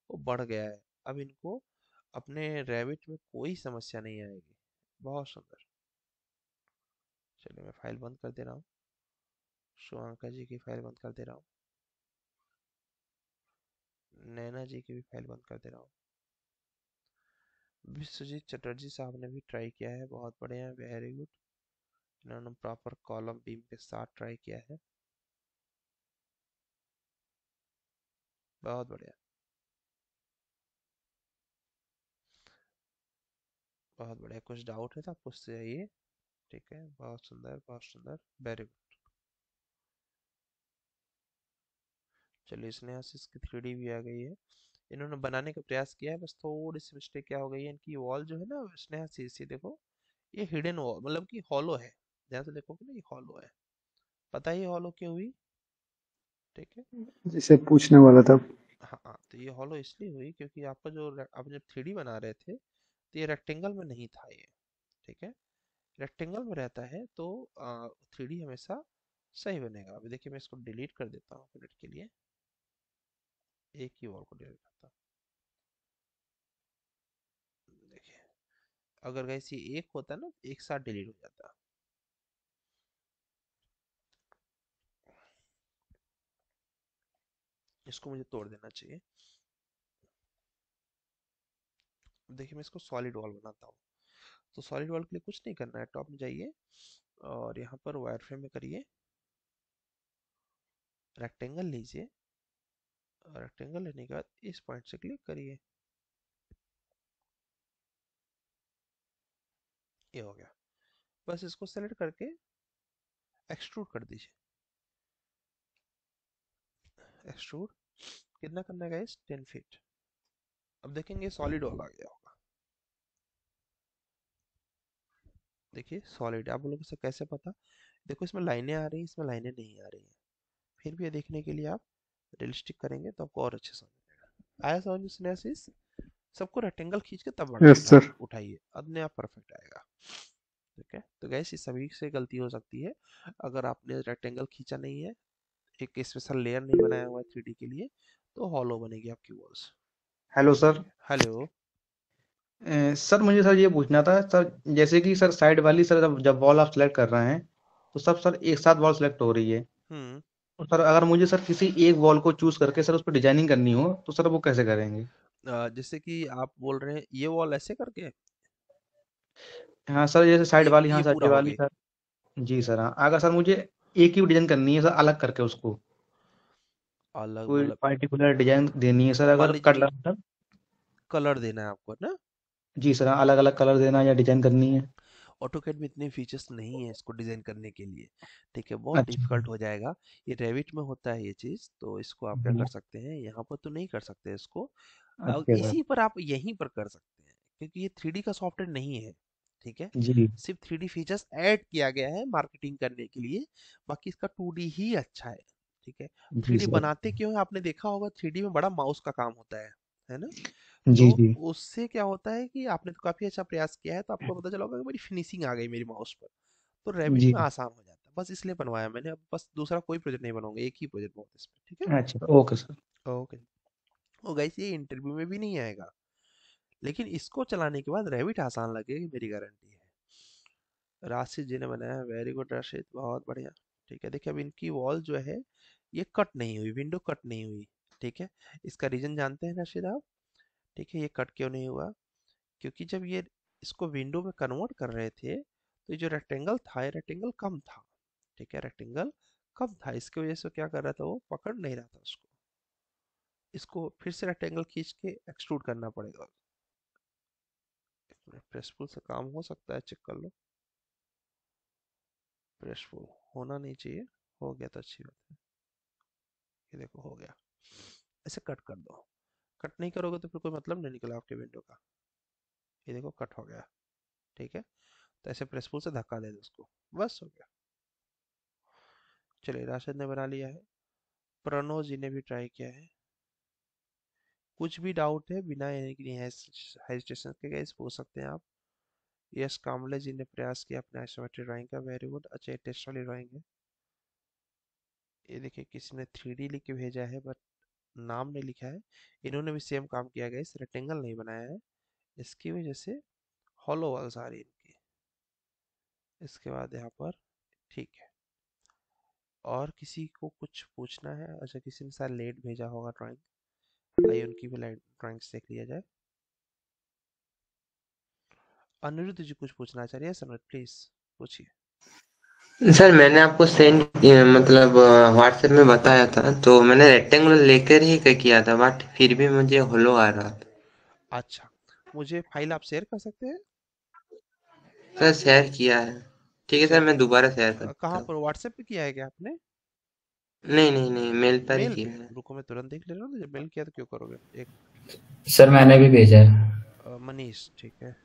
वो बढ़ गया है, अब इनको अपने रैबिट में कोई समस्या नहीं आएगी, बहुत सुंदर। चलिए मैं फाइल बंद कर दे रहा हूँ, शुभांकर जी की फाइल बंद कर दे रहा हूँ, नैना जी की भी फाइल बंद कर दे रहा हूँ। विश्वजीत चटर्जी साहब ने भी ट्राई किया है, बहुत बढ़िया, वेरी गुड, इन्होंने प्रॉपर कॉलम बीम के साथ ट्राई किया है, बहुत बढ़िया, बहुत बढ़िया। कुछ डाउट है तो आप पूछते जाइए, ठीक है, बहुत सुंदर बहुत सुंदर, वेरी गुड। चलिए स्नेहा से इसकी 3D भी आ गई है, इन्होंने बनाने का प्रयास किया है, बस थोड़ी सी मिस्टेक क्या हो गई है, इनकी वॉल जो है ना स्नेहा से इसी देखो, ये हिडन वॉल मतलब कि हॉलो है, ध्यान से देखोगे ना ये हॉलो है, पता ही हॉलो क्यों हुई? ठीक है, जिसे पूछने वाला था। हाँ हाँ, तो ये हॉलो इसलिए हुई क्योंकि आपका जो आप जब 3D बना रहे थे तो ये रेक्टेंगल में नहीं था ये, ठीक है, रेक्टेंगल में रहता है तो 3D हमेशा सही बनेगा। अभी देखिए मैं इसको डिलीट कर देता हूँ मिनट के लिए, एक ही वॉल को डिलीट करता हूँ, देखिए अगर वैसे एक होता ना एक साथ डिलीट हो जाता। इसको मुझे तोड़ देना चाहिए। देखिए मैं इसको सॉलिड वॉल बनाता हूँ, तो सॉलिड वॉल के लिए कुछ नहीं करना है, टॉप में जाइए और यहाँ पर वायरफ्रेम में करिए, रेक्टेंगल लीजिए, रेक्टेंगल लेने के बाद इस पॉइंट से क्लिक करिए, ये हो गया। बस इसको सेलेक्ट करके एक्सट्रूड कर दीजिए, एक्सट्रूड कितना करना है गाइस, 10 फीट। अब देखेंगे सॉलिड वॉल आ गया होगा, देखिए सॉलिड। आप लोगों से कैसे पता, देखो इसमें लाइनें आ रही हैं, इसमें लाइनें नहीं आ रही हैं, फिर भी ये देखने के लिए आप रियलिस्टिक करेंगे तो आपको और अच्छे समझ में आएगा। आया समझ में सिनेरियोस? सबको रेक्टेंगल खींच के तब यस सर। उठाइए, अपने आप परफेक्ट आएगा। ठीक है, तो गैस ये सभी से गलती हो सकती है। अगर आपने रेक्टेंगल खींचा नहीं है, एक स्पेशल लेयर नहीं बनाया हुआ है 3D के लिए, तो हॉलो बनेगी आपकी walls. Hello sir. Hello. Sir मुझे सर ये पूछना था सर, जैसे कि सर साइड वाली सर जब वॉल आप सेलेक्ट कर रहे हैं तो सब सर एक साथ वॉल सेलेक्ट हो रही है। हम्म तो सर अगर मुझे सर किसी एक वॉल को चूज करके सर उस पर डिजाइनिंग करनी हो तो सर वो कैसे करेंगे? जैसे कि आप बोल रहे हैं ये वॉल ऐसे करके, हाँ सर, जैसे साइड वाली, हाँ ये सर पूरा ये हो वाली गए सर। जी सर, हाँ अगर सर मुझे एक ही डिजाइन करनी है सर अलग करके, उसको अलग कोई मतलब? पर्टिकुलर डिजाइन देनी है सर, मान अगर लीजिए कि कलर सर। कलर देना है आपको ना। जी सर, हाँ अलग अलग कलर देना है या डिजाइन करनी है। ऑटोकैड में इतने फीचर्स नहीं है इसको डिजाइन करने के लिए। ठीक है, बहुत अच्छा सर। डिफिकल्ट हो जाएगा। ये रेविट में होता है ये चीज, तो इसको आप क्या जी। कर सकते हैं, यहाँ पर तो नहीं कर सकते इसको। अच्छा सर। इसी पर आप यहीं पर कर सकते हैं, क्योंकि ये 3D का सॉफ्टवेयर नहीं है। ठीक है, जी। सिर्फ 3D फीचर्स ऐड किया गया है मार्केटिंग करने के लिए, बाकी इसका 2D ही अच्छा है। ठीक है, जी 3D सर। बनाते क्यों है, आपने देखा होगा 3D में बड़ा माउस का काम होता है ना? तो जी जी। उससे क्या होता है कि आपने तो काफी अच्छा प्रयास किया है, तो आपको पता चला होगा कि मेरी फिनिशिंग आ गई मेरी माउस पर। तो रैबिट जी। में आसान हो जाता है, बस इसलिए बनवाया मैंने। अब बस दूसरा कोई प्रोजेक्ट नहीं बनाऊंगा, एक ही प्रोजेक्ट बहुत इस पे। ठीक अच्छा ओके सर। है, ओके। ओ गाइस, ये इंटरव्यू में भी नहीं आएगा, लेकिन इसको चलाने के बाद रैबिट आसान लगेगी, मेरी गारंटी है। राशिद जी ने बनाया, वेरी गुड राशिद, बहुत बढ़िया। ठीक है, देखिए अब इनकी वॉल जो है ये कट नहीं हुई, विंडो कट नहीं हुई। ठीक है, इसका रीजन जानते हैं राशिद आप? ठीक है, ये कट क्यों नहीं हुआ? क्योंकि जब ये इसको विंडो में कन्वर्ट कर रहे थे, तो ये जो रेक्टेंगल था, ये रेक्टेंगल कम था। ठीक है, रेक्टेंगल कम था, इसकी वजह से क्या कर रहा था, वो पकड़ नहीं रहा था उसको। इसको फिर से रेक्टेंगल खींच के एक्सट्रूड करना पड़ेगा। प्रेसफुल से काम हो सकता है, चेक कर लो। प्रेसफुल होना नहीं चाहिए, हो गया तो अच्छी बात है। ये देखो हो गया, ऐसे कट कर दो। कट नहीं करोगे तो फिर कोई मतलब नहीं निकला आपके विंडो का। ये देखो कट हो गया। ठीक है, तो ऐसे प्रेसफुल से धक्का दे दो उसको, बस हो गया। चलिए, राशिद ने बना लिया है, प्रणव जी ने भी ट्राई किया है। कुछ भी डाउट है बिना हेजिटेशन के गाइस पूछ सकते हैं आप। यस, कामले जी ने प्रयास किया अपने आइसोमेट्रिक ड्राइंग का, वेरी गुड। अच्छा, ये टेस्ट वाली ड्राइंग है। ये देखिए किसी ने 3D लिख के भेजा है, बट नाम नहीं लिखा है। इन्होंने भी सेम काम किया गया, इस रेक्टेंगल नहीं बनाया है, इसकी वजह से हॉलो वॉल्स आ रही है इनकी। इसके बाद यहाँ पर ठीक है। और किसी को कुछ पूछना है? अच्छा, किसी ने शायद लेट भेजा होगा ड्राइंग, आइए उनकी भी लाइट ड्राइंग्स देख लिया जाए। अनिरुद्ध जी कुछ पूछना चाह रही है सर, प्लीज पूछिए। सर मैंने आपको सेंड मतलब व्हाट्सएप में बताया था, तो मैंने रेक्टेंगुलर लेकर ही किया था, बट फिर भी मुझे होलो आ रहा था। अच्छा, मुझे फाइल आप शेयर कर सकते हैं? सर शेयर किया है। ठीक है सर, शेयर मैं दोबारा शेयर करता कहाँ हूँ। पर, व्हाट्सएप पे किया है क्या आपने? नहीं नहीं नहीं, मेल पर ही मेल पे? किया है। रुको मैं तुरंत देख ले रहा हूँ, जब मेल किया तो क्यों करोगे, एक सर मैंने भी भेजा है। मनीष, ठीक है।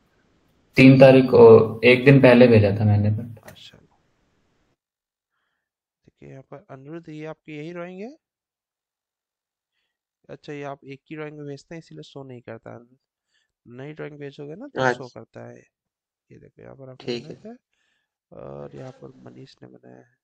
3 तारीख को, एक दिन पहले भेजा था मैंने, बट अच्छा, देखिए यहाँ पर अनिरुद्ध, ये आपकी यही ड्राइंग है? अच्छा, ये आप एक ही ड्राइंग में भेजते हैं इसीलिए शो नहीं करता है। नई ड्राइंग भेजोगे ना तो शो अच्छा करता है। ये देखो यहाँ पर आपने ठीक है। बनाया है, और यहाँ पर मनीष ने बनाया है।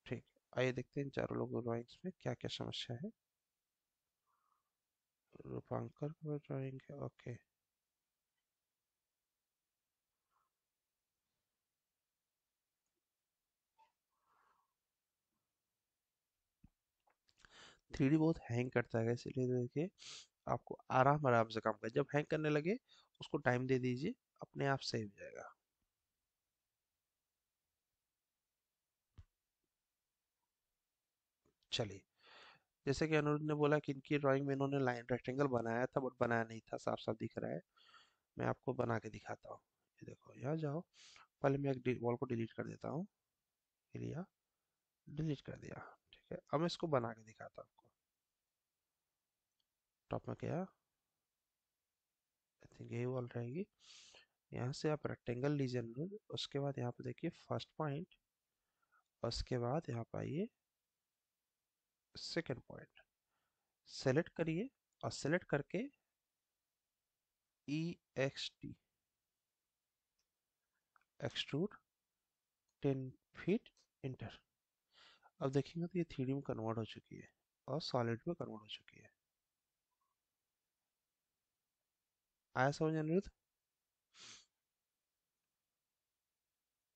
ठीक है, आइए देखते हैं इन चारों लोगों ड्राइंग्स में क्या क्या समस्या है। रूपांकर का ड्राइंग है, ओके। 3D बहुत हैंग करता है, इसीलिए देखिए आपको आराम आराम से काम कर, जब हैंग करने लगे उसको टाइम दे दीजिए, अपने आप सही हो जाएगा। चलिए, जैसे कि अनुरुद्ध ने बोला कि इनकी ड्राइंग में इन्होंने लाइन रेक्टेंगल बनाया था, बट बनाया नहीं था, साफ साफ दिख रहा है। मैं आपको बना के दिखाता हूँ। ये देखो, यहाँ जाओ, पहले मैं एक वॉल को डिलीट कर देता हूँ। लिया, डिलीट कर दिया। ठीक है, अब मैं इसको बना के दिखाता हूँ आपको। टॉप में क्या, आई थिंक यही वॉल रहेगी। यहाँ से आप रेक्टेंगल लीजिए, उसके बाद यहाँ पे देखिए फर्स्ट पॉइंट, उसके बाद यहाँ पे आइए सेकेंड पॉइंट, सेलेक्ट करिए और सेलेक्ट करके EXT एक्सट्रूड 10 फीट इंटर। अब देखेंगे तो ये 3D में कन्वर्ट हो चुकी है और सॉलिड में कन्वर्ट हो चुकी है। आया समझ अनिरुद्ध?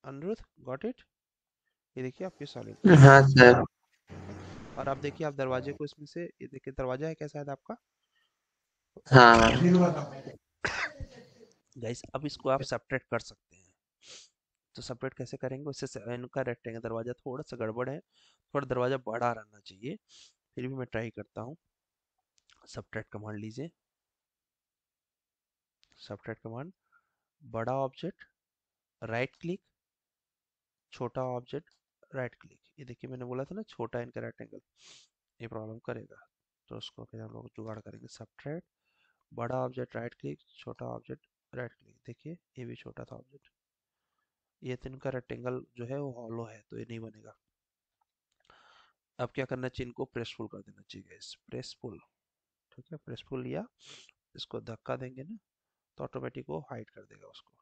Anirudh got it? ये देखिए आपकी सॉलिड बन गई। हाँ सर। ठीक है, और आप देखिए आप दरवाजे को इसमें से, ये देखिए दरवाजा है कैसा है आपका हाँ गाइस। अब इसको आप सेपरेट कर सकते हैं, तो सेपरेट कैसे करेंगे? उससे इनका रेक्टेंगल दरवाजा थोड़ा सा गड़बड़ है, थोड़ा दरवाजा बड़ा रहना चाहिए, फिर भी मैं ट्राई करता हूँ। सेपरेट कमांड लीजिए, सेपरेट कमांड, बड़ा ऑब्जेक्ट राइट क्लिक, छोटा ऑब्जेक्ट राइट क्लिक। ये देखिए मैंने बोला था ना छोटा इनका रेक्टेंगल, ये प्रॉब्लम करेगा, तो उसको फिर हम लोग जुगाड़ करेंगे। सेपरेट, बड़ा ऑब्जेक्ट राइट क्लिक, छोटा ऑब्जेक्ट राइट क्लिक। देखिए ये भी छोटा था ऑब्जेक्ट, ये तो इनका रेक्टेंगल जो है वो हॉलो है, तो ये नहीं बनेगा। अब क्या करना चाहिए, इनको प्रेसफुल कर देना चाहिए इस प्रेसफुल। ठीक है, प्रेसफुल लिया, इसको धक्का देंगे ना तो ऑटोमेटिक वो हाइड कर देगा उसको।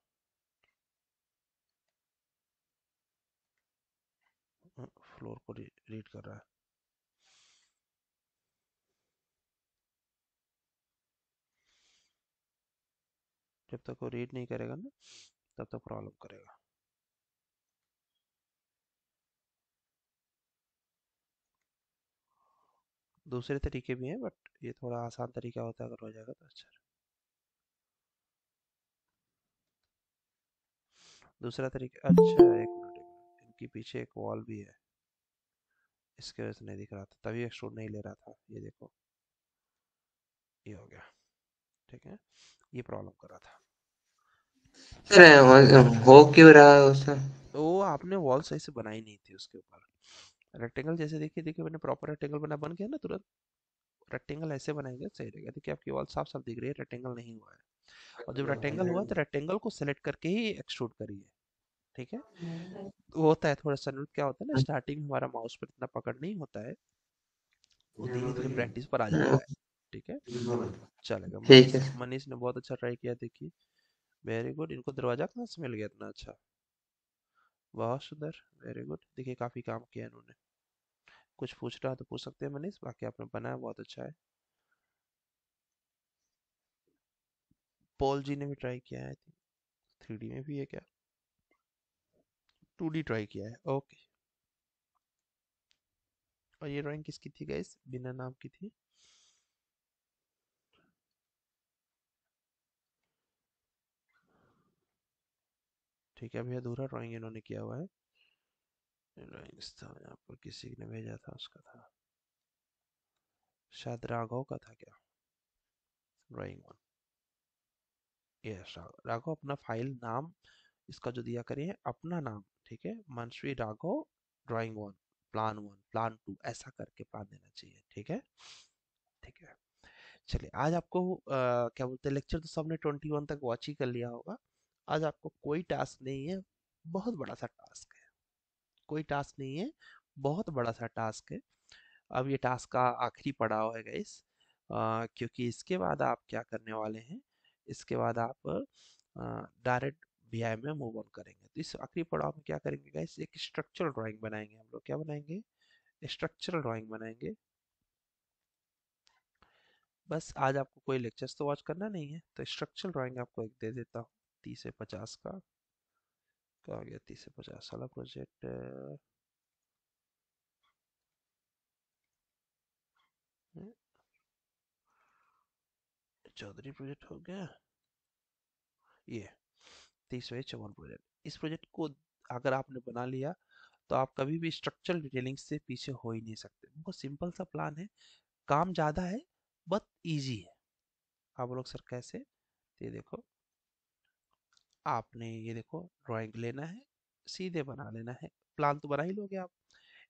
फ्लोर को रीड कर रहा है। जब तक वो रीड नहीं करेगा ना तब तक प्रॉब्लम करेगा। दूसरे तरीके भी हैं, बट ये थोड़ा आसान तरीका होता है, अगर हो जाएगा तो अच्छा। दूसरा तरीका अच्छा है, एक मिनट इनके पीछे एक वॉल भी है, इसके वजह से नहीं दिख रहा था, तभी एक्सट्रूड नहीं ले रहा था। ये देखो ये हो गया। ठीक है, ये प्रॉब्लम कर रहा था। सर हो क्यों रहा है उससे? वो आपने वॉल सही से बनाई नहीं थी उसके ऊपर। रेक्टेंगल जैसे देखिए देखिए मैंने प्रॉपर रेक्टेंगल बन गया ना तुरंत। रेक्टेंगल ऐसे बनाएंगे सही रहेगा। देखिए आपकी वॉल साफ साफ दिख रही है, रेक्टेंगल नहीं हुआ है। और जब रेक्टेंगल हुआ तो रेक्टेंगल को सेलेक्ट करके ही एक्सट्रूड करिए। ठीक है, तो होता है थोड़ा सा क्या होता है ना, स्टार्टिंग में हमारा माउस पर इतना पकड़ नहीं होता है, वो धीरे धीरे प्रैक्टिस पर आ जाता है। ठीक है, चलेगा। ठीक मनीष है। मनीष ने बहुत अच्छा ट्राई किया, देखिए वेरी गुड। इनको दरवाजा कहाँ से मिल गया इतना अच्छा, बहुत सुंदर, वेरी गुड। देखिए काफी काम किया इन्होंने। कुछ पूछ रहा तो पूछ सकते हैं मनीष, बाकी आपने बनाया बहुत अच्छा है। पॉल जी ने भी ट्राई किया है, 3D में भी है क्या? 2D ट्राई किया है, ओके। और ये ड्राइंग किसकी थी गाइस, बिना नाम की थी? ठीक है, अभी अधूरा ड्राइंग इन्होंने किया हुआ है। ड्राइंग्स था यहाँ पर, किसी ने भेजा था, उसका था शायद राघव का था क्या, ड्राइंग वन। यस, राघव अपना फाइल नाम इसका जो दिया करिए अपना नाम। ठीक है, Manashri Raghav drawing one, plan one, plan two, ऐसा करके प्लान देना चाहिए। ठीक है, ठीक है। चलिए आज आपको क्या बोलते हैं, लेक्चर तो सबने 21 तक वॉच ही कर लिया होगा। आज आपको कोई टास्क नहीं है, बहुत बड़ा सा टास्क है। कोई टास्क नहीं है, बहुत बड़ा सा टास्क है। अब ये टास्क का आखिरी पड़ाव है गाइस, क्योंकि इसके बाद आप क्या करने वाले हैं, इसके बाद आप डायरेक्ट वीआई में मूव ऑन करेंगे। तो इस आखिरी पड़ाव में क्या करेंगे गाइस, एक स्ट्रक्चरल ड्राइंग बनाएंगे हम लोग। क्या बनाएंगे? स्ट्रक्चरल ड्राइंग बनाएंगे। बस आज आपको कोई लेक्चर्स तो वॉच करना नहीं है, तो स्ट्रक्चरल ड्राइंग आपको एक दे देता हूँ 30 से 50 का। कहा गया 30 से 50 वाला प्रोजेक्ट, चौधरी प्रोजेक्ट हो गया ये 30/54 प्रोजेक्ट। इस प्रोजेक्ट को अगर आपने बना लिया तो आप कभी भी स्ट्रक्चरल डिटेलिंग से पीछे हो ही नहीं सकते। बहुत सिंपल सा प्लान है, काम ज़्यादा है बट इजी है। आप लोग सर कैसे, तो ये देखो आपने, ये देखो ड्राइंग लेना है, सीधे बना लेना है। प्लान तो बना ही लोगे आप,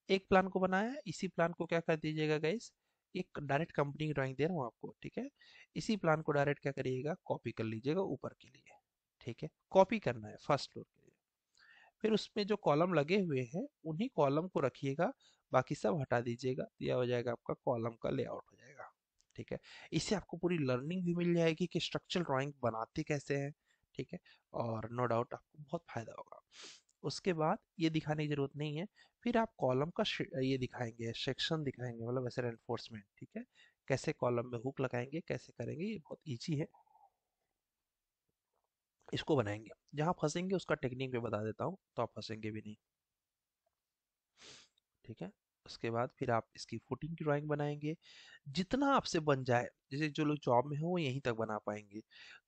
एक प्लान को बनाया, इसी प्लान को क्या कर दीजिएगा गाइस, एक डायरेक्ट कंपनी की ड्राइंग दे रहा हूँ आपको, ठीक है। इसी प्लान को डायरेक्ट क्या करिएगा, कॉपी कर लीजिएगा ऊपर के लिए, ठीक है। कॉपी करना है फर्स्ट फ्लोर के लिए। फिर उसमें जो कॉलम लगे हुए हैं उन्हीं कॉलम को रखिएगा, बाकी सब हटा दीजिएगा, दिया हो जाएगा आपका कॉलम का लेआउट हो जाएगा, ठीक है। इससे आपको पूरी लर्निंग भी मिल जाएगी कि स्ट्रक्चरल ड्राइंग बनाते कैसे हैं, ठीक है। और नो डाउट आपको बहुत फायदा होगा। उसके बाद ये दिखाने की जरूरत नहीं है, फिर आप कॉलम का ये दिखाएंगे, सेक्शन दिखाएंगे, मतलब ऐसे रेनफोर्समेंट, ठीक है। कैसे कॉलम में हुक लगाएंगे, कैसे करेंगे, ये बहुत ईजी है, इसको बनाएंगे। जहाँ फंसेंगे उसका टेक्निक में बता देता हूँ, तो आप फंसेंगे भी नहीं, ठीक है। उसके बाद फिर आप इसकी फुटिंग की ड्राइंग बनाएंगे, जितना आपसे बन जाए। जैसे जो लोग जॉब में है वो यहीं तक बना पाएंगे,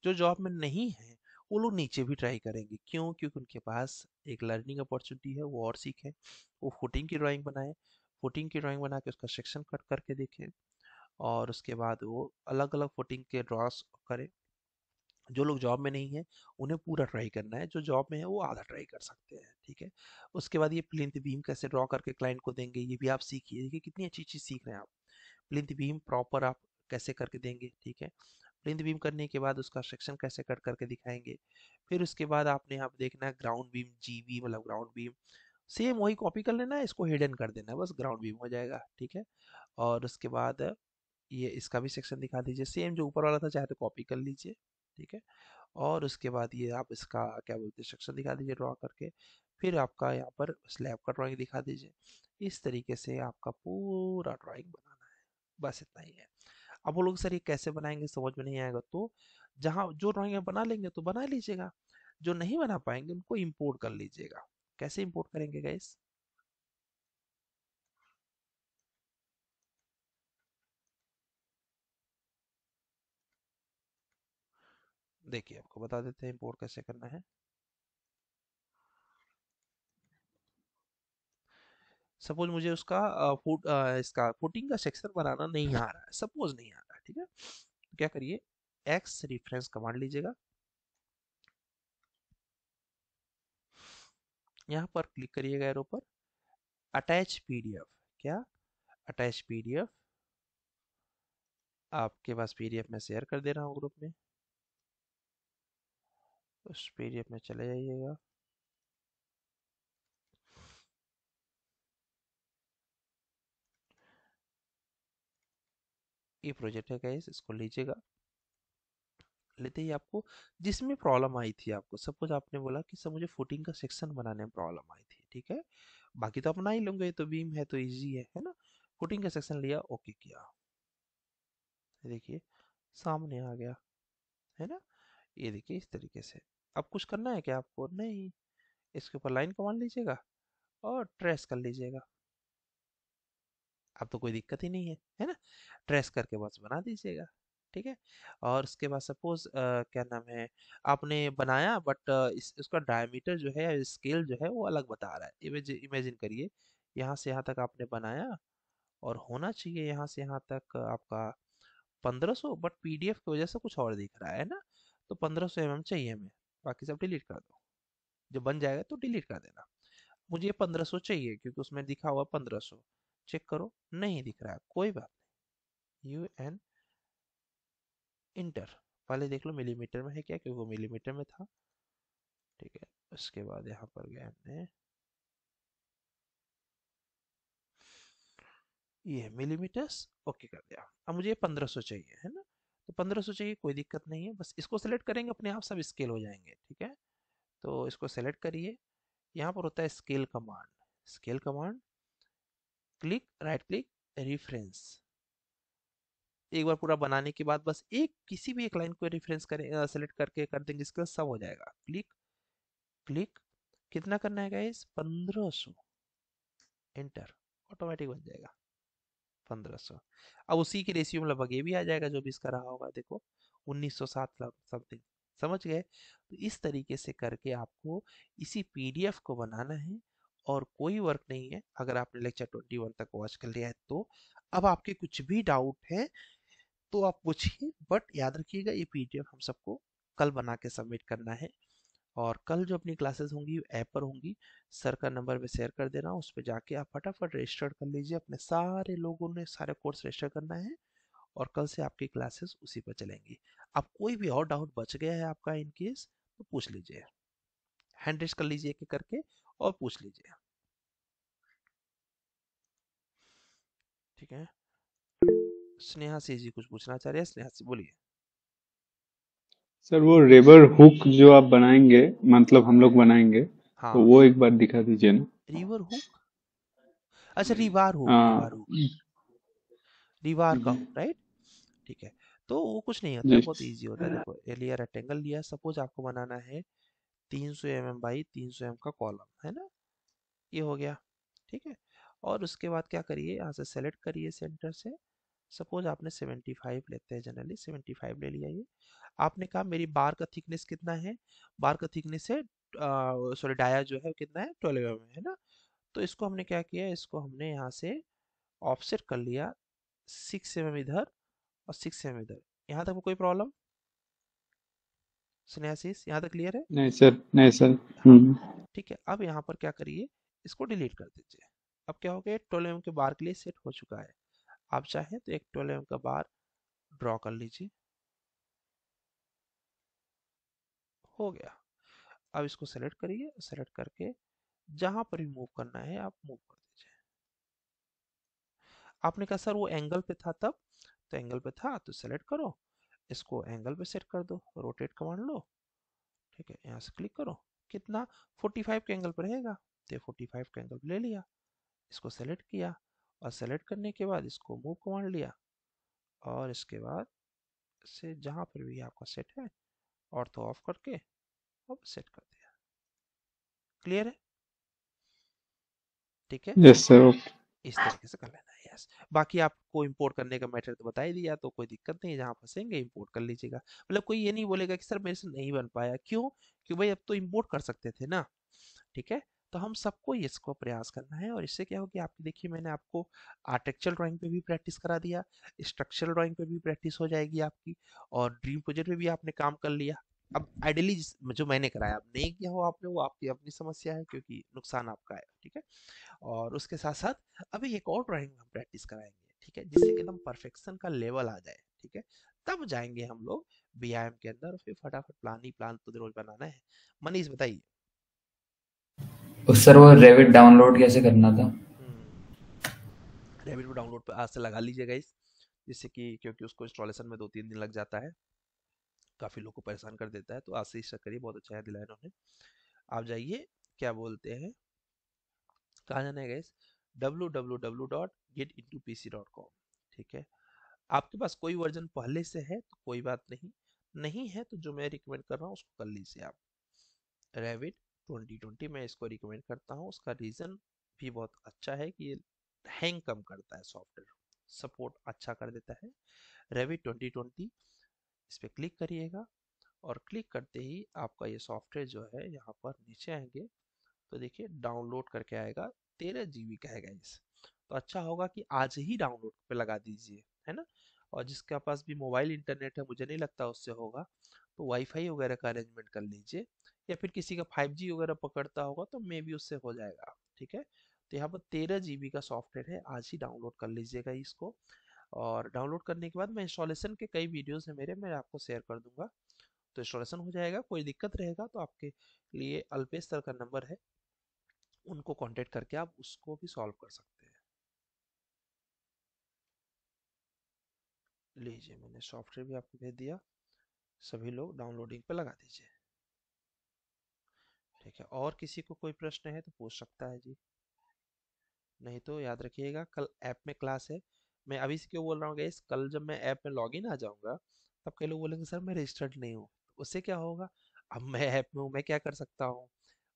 जो जॉब में नहीं है वो लोग नीचे भी ट्राई करेंगे। क्यों? क्योंकि उनके पास एक लर्निंग अपॉर्चुनिटी है, वो और सीखें। वो फुटिंग की ड्राइंग बनाए, फुटिंग की ड्राइंग बना के उसका सेक्शन कट करके देखें, और उसके बाद वो अलग अलग फुटिंग के ड्रॉस करें। जो लोग जॉब में नहीं है उन्हें पूरा ट्राई करना है, जो जॉब में है वो आधा ट्राई कर सकते हैं, ठीक है। उसके बाद ये प्लिंथ बीम कैसे ड्रॉ करके क्लाइंट को देंगे, ये भी आप सीखिए। देखिए कितनी अच्छी चीज़ सीख रहे हैं आप। प्लिंथ बीम प्रॉपर आप कैसे करके देंगे, ठीक है। प्लिंथ बीम करने के बाद उसका सेक्शन कैसे कट करके दिखाएंगे। फिर उसके बाद आपने यहाँ पे देखना है ग्राउंड बीम, जीबी मतलब ग्राउंड बीम, सेम वही कॉपी कर लेना है, इसको हिडन कर देना है, बस ग्राउंड बीम हो जाएगा, ठीक है। और उसके बाद ये इसका भी सेक्शन दिखा दीजिए, सेम जो ऊपर वाला था चाहे तो कॉपी कर लीजिए, ठीक है। और उसके बाद ये आप इसका क्या बोलते हैं सेक्शन दिखा दीजिए ड्रॉ करके। फिर आपका यहाँ पर स्लैब का ड्राइंग दिखा दीजिए। इस तरीके से आपका पूरा ड्राइंग बनाना है, बस इतना ही है। अब वो लोग सर ये कैसे बनाएंगे समझ में नहीं आएगा, तो जहाँ जो ड्राइंग आप बना लेंगे तो बना लीजिएगा, जो नहीं बना पाएंगे उनको इम्पोर्ट कर लीजिएगा। कैसे इम्पोर्ट करेंगे गाइस? देखिए आपको बता देते हैं इम्पोर्ट कैसे करना है। सपोज मुझे उसका इसका फुटिंग का सेक्शन बनाना नहीं आ रहा है, सपोज नहीं आ रहा है, ठीक है। तो क्या करिए, एक्स रेफरेंस कमांड लीजिएगा, यहाँ पर क्लिक करिएगा एरो पर, अटैच पीडीएफ। क्या? Attach PDF. आपके पास पीडीएफ में शेयर कर दे रहा हूँ ग्रुप में, उस पीडीएफ में चले जाइएगा। ये प्रोजेक्ट है गाइस, इसको लीजिएगा। लेते ही आपको जिसमें प्रॉब्लम आई थी, आपको सपोज आपने बोला कि सर मुझे फुटिंग का सेक्शन बनाने में प्रॉब्लम आई थी, ठीक है। बाकी तो अपना ही लूंगा, ये तो बीम है तो इजी है ना। फुटिंग का सेक्शन लिया, ओके किया, देखिए सामने आ गया, है ना। ये देखिए इस तरीके से। अब कुछ करना है क्या आपको? नहीं, इसके ऊपर लाइन कमांड लीजिएगा और ट्रेस कर लीजिएगा। अब तो कोई दिक्कत ही नहीं है ना। ट्रेस करके बस बना दीजिएगा, ठीक है। और उसके बाद सपोज क्या नाम है, आपने बनाया बट उसका डायमीटर जो है, स्केल जो है वो अलग बता रहा है। इमेजिन करिए, यहाँ से यहाँ तक आपने बनाया और होना चाहिए यहाँ से यहाँ तक आपका 1500, बट पीडीएफ की वजह से कुछ और दिख रहा है ना। तो 1500 mm चाहिए हमें, बाकी सब डिलीट कर दो। जब बन जाएगा तो डिलीट कर देना। मुझे 1500 चाहिए क्योंकि उसमें दिखा हुआ 1500। चेक करो, नहीं दिख रहा है, कोई बात नहीं, यू एन इंटर। पहले देख लो मिलीमीटर में है क्या, क्योंकि वो मिलीमीटर में था, ठीक है। उसके बाद यहाँ पर गए हमने, ये मिलीमीटर्स, ओके कर दिया। अब मुझे 1500 चाहिए, है ना। तो 1500 चाहिए, कोई दिक्कत नहीं है, बस इसको सेलेक्ट करेंगे अपने आप सब स्केल हो जाएंगे, ठीक है। तो इसको सेलेक्ट करिए, यहाँ पर होता है scale command. Scale command, click right click, reference. एक बार पूरा बनाने के बाद बस एक किसी भी एक लाइन को रेफरेंस करें, सेलेक्ट करके कर देंगे, इसका सब हो जाएगा। क्लिक क्लिक, कितना करना है गाइस? 1500, एंटर, ऑटोमेटिक बन जाएगा 1500। अब उसी के रेशियो में लगभग ये भी आ जाएगा जो भी इसका रहा होगा, देखो 1907 समथिंग, समझ गए। तो इस तरीके से करके आपको इसी पीडीएफ को बनाना है, और कोई वर्क नहीं है। अगर आपने लेक्चर 21 तक वॉच कर लिया है तो अब आपके कुछ भी डाउट है तो आप पूछिए, बट याद रखिएगा ये पीडीएफ हम सबको कल बना के सबमिट करना है। और कल जो अपनी क्लासेस होंगी ऐप पर होंगी, सर का नंबर मैं शेयर कर दे रहा हूँ, उस पर जाके आप फटाफट रजिस्टर कर लीजिए। अपने सारे लोगों ने सारे कोर्स रजिस्टर करना है और कल से आपकी क्लासेस उसी पर चलेंगी। अब कोई भी और डाउट बच गया है आपका इन केस तो पूछ लीजिए, हैंड रेस कर लीजिए एक एक करके और पूछ लीजिए, ठीक है। स्नेहा से जी कुछ पूछना चाह रहे हैं, स्नेहा से बोलिए। सर वो रेबर हुक जो आप बनाएंगे, मतलब हम लोग बनाएंगे, तो हाँ, वो एक बार दिखा दीजिए ना। रिवर हुक, अच्छा रिवार हुक, हाँ रिवार हुक, रिवार का हुक, राइट, ठीक है। तो वो कुछ नहीं होता है, जी। बहुत इजी होता है। देखो एलिया रेक्टेंगल लिया, सपोज आपको बनाना है 300 mm बाई 300 mm का कॉलम, है ना, ये हो गया, ठीक है। और उसके बाद क्या करिए, यहाँ से सेलेक्ट करिए सेंटर से, सपोज आपने 75 लेते हैं, जनरली 75 ले लिया। ये आपने कहा मेरी बार का थिकनेस कितना है, बार का थिकनेस है सॉरी डाया जो है कितना है 12 mm, है ना। तो इसको हमने क्या किया, इसको हमने यहाँ से ऑफसेट कर लिया 6 mm इधर और 6 mm इधर। यहाँ तक कोई प्रॉब्लम स्नेहासिस, यहाँ तक क्लियर है? नहीं सर, नहीं सर। हाँ, ठीक है। अब यहाँ पर क्या करिए, इसको डिलीट कर दीजिए। अब क्या हो गया, 12 mm के बार के लिए सेट हो चुका है। आप चाहें तो एक 12 mm का बार ड्रॉ कर लीजिए, हो गया। अब इसको सेलेक्ट करिए, सेलेक्ट करके जहां पर भी मूव करना है आप मूव कर दीजिए। आपने कहा सर वो एंगल पे था तब, तो एंगल पे था तो सेलेक्ट करो, इसको एंगल पे सेट कर दो, रोटेट कमांड लो, ठीक है। यहाँ से क्लिक करो, कितना 45 के एंगल पर रहेगा, तो 45 का एंगल ले लिया, इसको सेलेक्ट किया और सेलेक्ट करने के बाद इसको मूव कमांड लिया और इसके बाद से जहां पर भी आपका सेट है ऑर्थो ऑफ करके अब सेट कर दिया। क्लियर है? ठीक है, यस सर, ओके। इस तरीके से कर लेना है। यस, बाकी आपको इंपोर्ट करने का मैटर तो बता ही दिया, तो कोई दिक्कत नहीं है, जहाँ फंसेंगे इंपोर्ट कर लीजिएगा। मतलब कोई ये नहीं बोलेगा कि सर मेरे से नहीं बन पाया, क्यों? क्यों भाई, अब तो इंपोर्ट कर सकते थे ना, ठीक है। तो हम सबको इसको प्रयास करना है और इससे क्या होगी आपकी, देखिए मैंने आपको आर्किटेक्चरल ड्राइंग पे भी प्रैक्टिस करा दिया, स्ट्रक्चरल ड्राइंग पे भी प्रैक्टिस हो जाएगी आपकी, और ड्रीम प्रोजेक्ट पे भी आपने काम कर लिया। अब आइडियली जो मैंने कराया, अब नहीं किया हो आपने, वो आपकी अपनी समस्या है, क्योंकि नुकसान आपका है, ठीक है। और उसके साथ साथ अभी एक और ड्राइंग हम प्रैक्टिस कराएंगे, ठीक है, जिससे एकदम परफेक्शन का लेवल आ जाए, ठीक है। तब जाएंगे हम लोग बीआईएम के अंदर, फिर फटाफट प्लान ही प्लान तो रोज बनाना है। मनीष बताइए। सर वो रेविट डाउनलोड कैसे करना था? रेविट को डाउनलोड पे आज से लगा लीजिएगा इस, जिससे कि क्योंकि उसको इंस्टॉलेशन में 2-3 दिन लग जाता है, काफ़ी लोग को परेशान कर देता है, तो आज से ही स्टार्ट करिए, बहुत अच्छा है दिलाया इन्होंने। आप जाइए, क्या बोलते हैं, कहाँ जाना है गाइस, www.getintopc.com, ठीक है। आपके पास कोई वर्जन पहले से है तो कोई बात नहीं, नहीं है तो जो मैं रिकमेंड कर रहा हूँ उसको कर लीजिए आप। रेविट 2020 मैं इसको रिकमेंड करता हूँ, उसका रीज़न भी बहुत अच्छा है कि ये हैंग कम करता है, सॉफ्टवेयर सपोर्ट अच्छा कर देता है। रेविट 2020 इस पर क्लिक करिएगा और क्लिक करते ही आपका ये सॉफ्टवेयर जो है यहाँ पर नीचे आएंगे तो देखिए डाउनलोड करके आएगा, 13 GB का है गाइस। तो अच्छा होगा कि आज ही डाउनलोड पे लगा दीजिए, है ना। और जिसके पास भी मोबाइल इंटरनेट है, मुझे नहीं लगता उससे होगा, तो वाईफाई वगैरह का अरेंजमेंट कर लीजिए, या फिर किसी का 5G वगैरह पकड़ता होगा तो मे भी उससे हो जाएगा, ठीक है। तो यहाँ पर 13 GB का सॉफ्टवेयर है, आज ही डाउनलोड कर लीजिएगा इसको। और डाउनलोड करने के बाद मैं इंस्टॉलेशन के कई वीडियोस हैं मेरे, मैं आपको शेयर कर दूंगा, तो इंस्टॉलेशन हो जाएगा। कोई दिक्कत रहेगा तो आपके लिए अल्पेश सर का नंबर है, उनको कांटेक्ट करके आप उसको भी सॉल्व कर सकते हैं। लीजिए मैंने सॉफ्टवेयर भी आपको भेज दिया, सभी लोग डाउनलोडिंग पे लगा दीजिए, ठीक है। और किसी को कोई प्रश्न है तो पूछ सकता है जी, नहीं तो याद रखिएगा कल ऐप में क्लास है। मैं अभी से क्यों बोल रहा हूँ गाइस, कल जब मैं ऐप में लॉगिन आ जाऊंगा तब कई लोग बोलेंगे सर मैं रजिस्टर्ड नहीं हूँ, उससे क्या होगा, अब मैं ऐप में हूँ, मैं क्या कर सकता हूँ,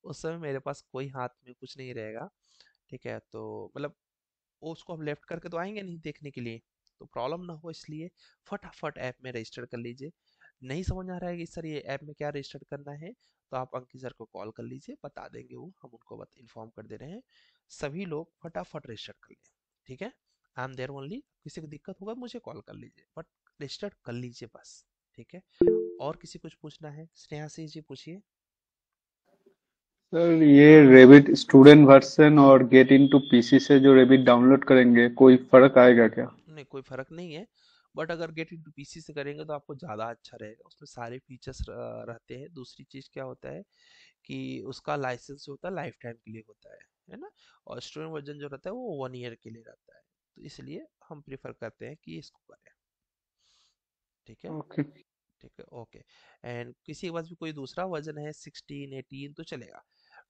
उस समय मेरे पास कोई हाथ में कुछ नहीं रहेगा, ठीक है। तो मतलब वो उसको हम लेफ्ट करके तो आएंगे नहीं देखने के लिए, तो प्रॉब्लम ना हो इसलिए फटाफट ऐप में रजिस्टर कर लीजिए। नहीं समझ आ रहा है कि सर ये ऐप में क्या रजिस्टर करना है, तो आप अंकित सर को कॉल कर लीजिए, बता देंगे वो, हम उनको बस इन्फॉर्म कर दे रहे हैं। सभी लोग फटाफट रजिस्टर कर लें, ठीक है। आई एम देयर ओनली, किसी को दिक्कत होगा मुझे कॉल कर लीजिए, बट रजिस्टर कर लीजिए बस, ठीक है। और किसी कुछ पूछना है, स्नेहा जी पूछिए। सर ये रेबिट स्टूडेंट वर्जन और गेट इनटू पीसी से जो रेबिट डाउनलोड करेंगे कोई फर्क आएगा क्या? नहीं, कोई फर्क नहीं है, बट अगर गेट इनटू पीसी से करेंगे तो आपको ज़्यादा अच्छा रहेगा, उसमें सारे फीचर्स रहते हैं। दूसरी चीज़ क्या होता है कि उसका लाइसेंस होता है लाइफ टाइम के लिए होता है ना। और स्टूडेंट वर्जन जो रहता है वो 1 ईयर के लिए रहता है, तो इसलिए हम प्रेफर करते हैं कि इसको करें। ठीक है, ओके। ठीक है, ओके। एंड किसी के पास भी कोई दूसरा वर्जन है 16 18 तो चलेगा।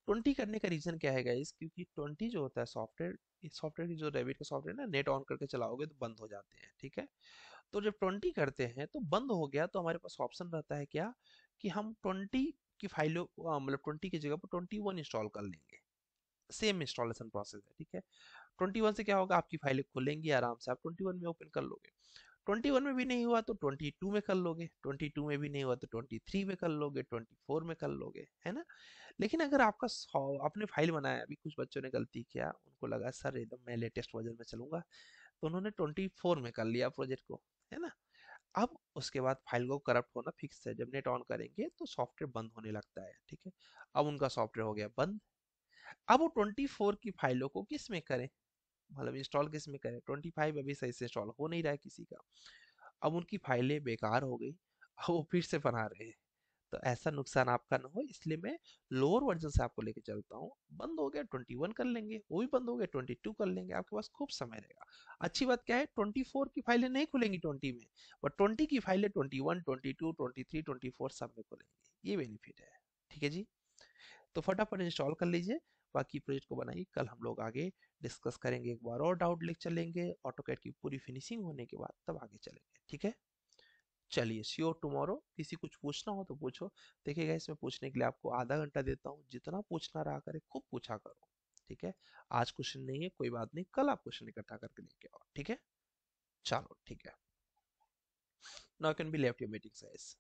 20 करने का रीजन क्या है गाइस, क्योंकि 20 जो होता है सॉफ्टवेयर, इस सॉफ्टवेयर की जो रेबिट का सॉफ्टवेयर ना, नेट ऑन करके चलाओगे तो बंद हो जाते हैं। ठीक है, तो जब 20 करते हैं तो बंद हो गया तो हमारे पास ऑप्शन रहता है क्या, कि हम 20 की फाइलों मतलब 20 की जगह पर 21 इंस्टॉल कर लेंगे। सेम इंस्टॉलेशन प्रोसेस है। ठीक है, 21 से क्या होगा, आपकी फाइलें खुलेंगी आराम से, आप 21 में ओपन कर लोगे। 21 में भी नहीं हुआ तो 22 में कर लोगे, 22 में भी नहीं हुआ तो 23 में कर लोगे, 24 में कर लोगे, है ना। लेकिन अगर आपका आपने फाइल बनाया, अभी कुछ बच्चों ने गलती किया, उनको लगा सर एकदम मैं लेटेस्ट वर्जन में चलूंगा, तो उन्होंने 24 में कर लिया प्रोजेक्ट को, है ना। अब उसके बाद फाइल को करप्ट होना फिक्स है, जब नेट ऑन करेंगे तो सॉफ्टवेयर बंद होने लगता है। ठीक है, अब उनका सॉफ्टवेयर हो गया बंद। अब वो 24 की फाइलों को किस में करें, मतलब इंस्टॉल किस में करें, 25 अभी सही से इंस्टॉल हो नहीं रहा है किसी का। अब उनकी फाइलें बेकार हो गई, अब वो फिर से बना रहे हैं। तो ऐसा नुकसान आपका ना हो, इसलिए मैं लोअर वर्जन से आपको लेके चलता हूँ। बंद हो गया 21 कर लेंगे, वो भी बंद हो गया 22 कर लेंगे, आपके पास खूब समय रहेगा। अच्छी बात क्या है, 24 की फाइलें नहीं खुलेंगी 20 में, बट 20 की फाइलें 21 22 23 24 सब में खुलेंगी, ये बेनिफिट है। ठीक है जी, तो फटाफट इंस्टॉल कर लीजिए, बाकी प्रोजेक्ट को बनाइए। कल हम लोग आगे डिस्कस करेंगे, एक बार और डाउट लेक्चर लेंगे, ऑटोकैड की पूरी फिनिशिंग होने के बाद तब आगे चलेंगे। ठीक है, चलिए श्योर टुमारो। किसी कुछ पूछना हो तो पूछो। देखिएगा, इसमें पूछने के लिए आपको आधा घंटा देता हूँ, जितना पूछना रहा करे खूब पूछा करो। ठीक है, आज क्वेश्चन नहीं है कोई बात नहीं, कल आप क्वेश्चन इकट्ठा करके लेके आओ। ठीक है, चलो ठीक है, now can be left your meeting size.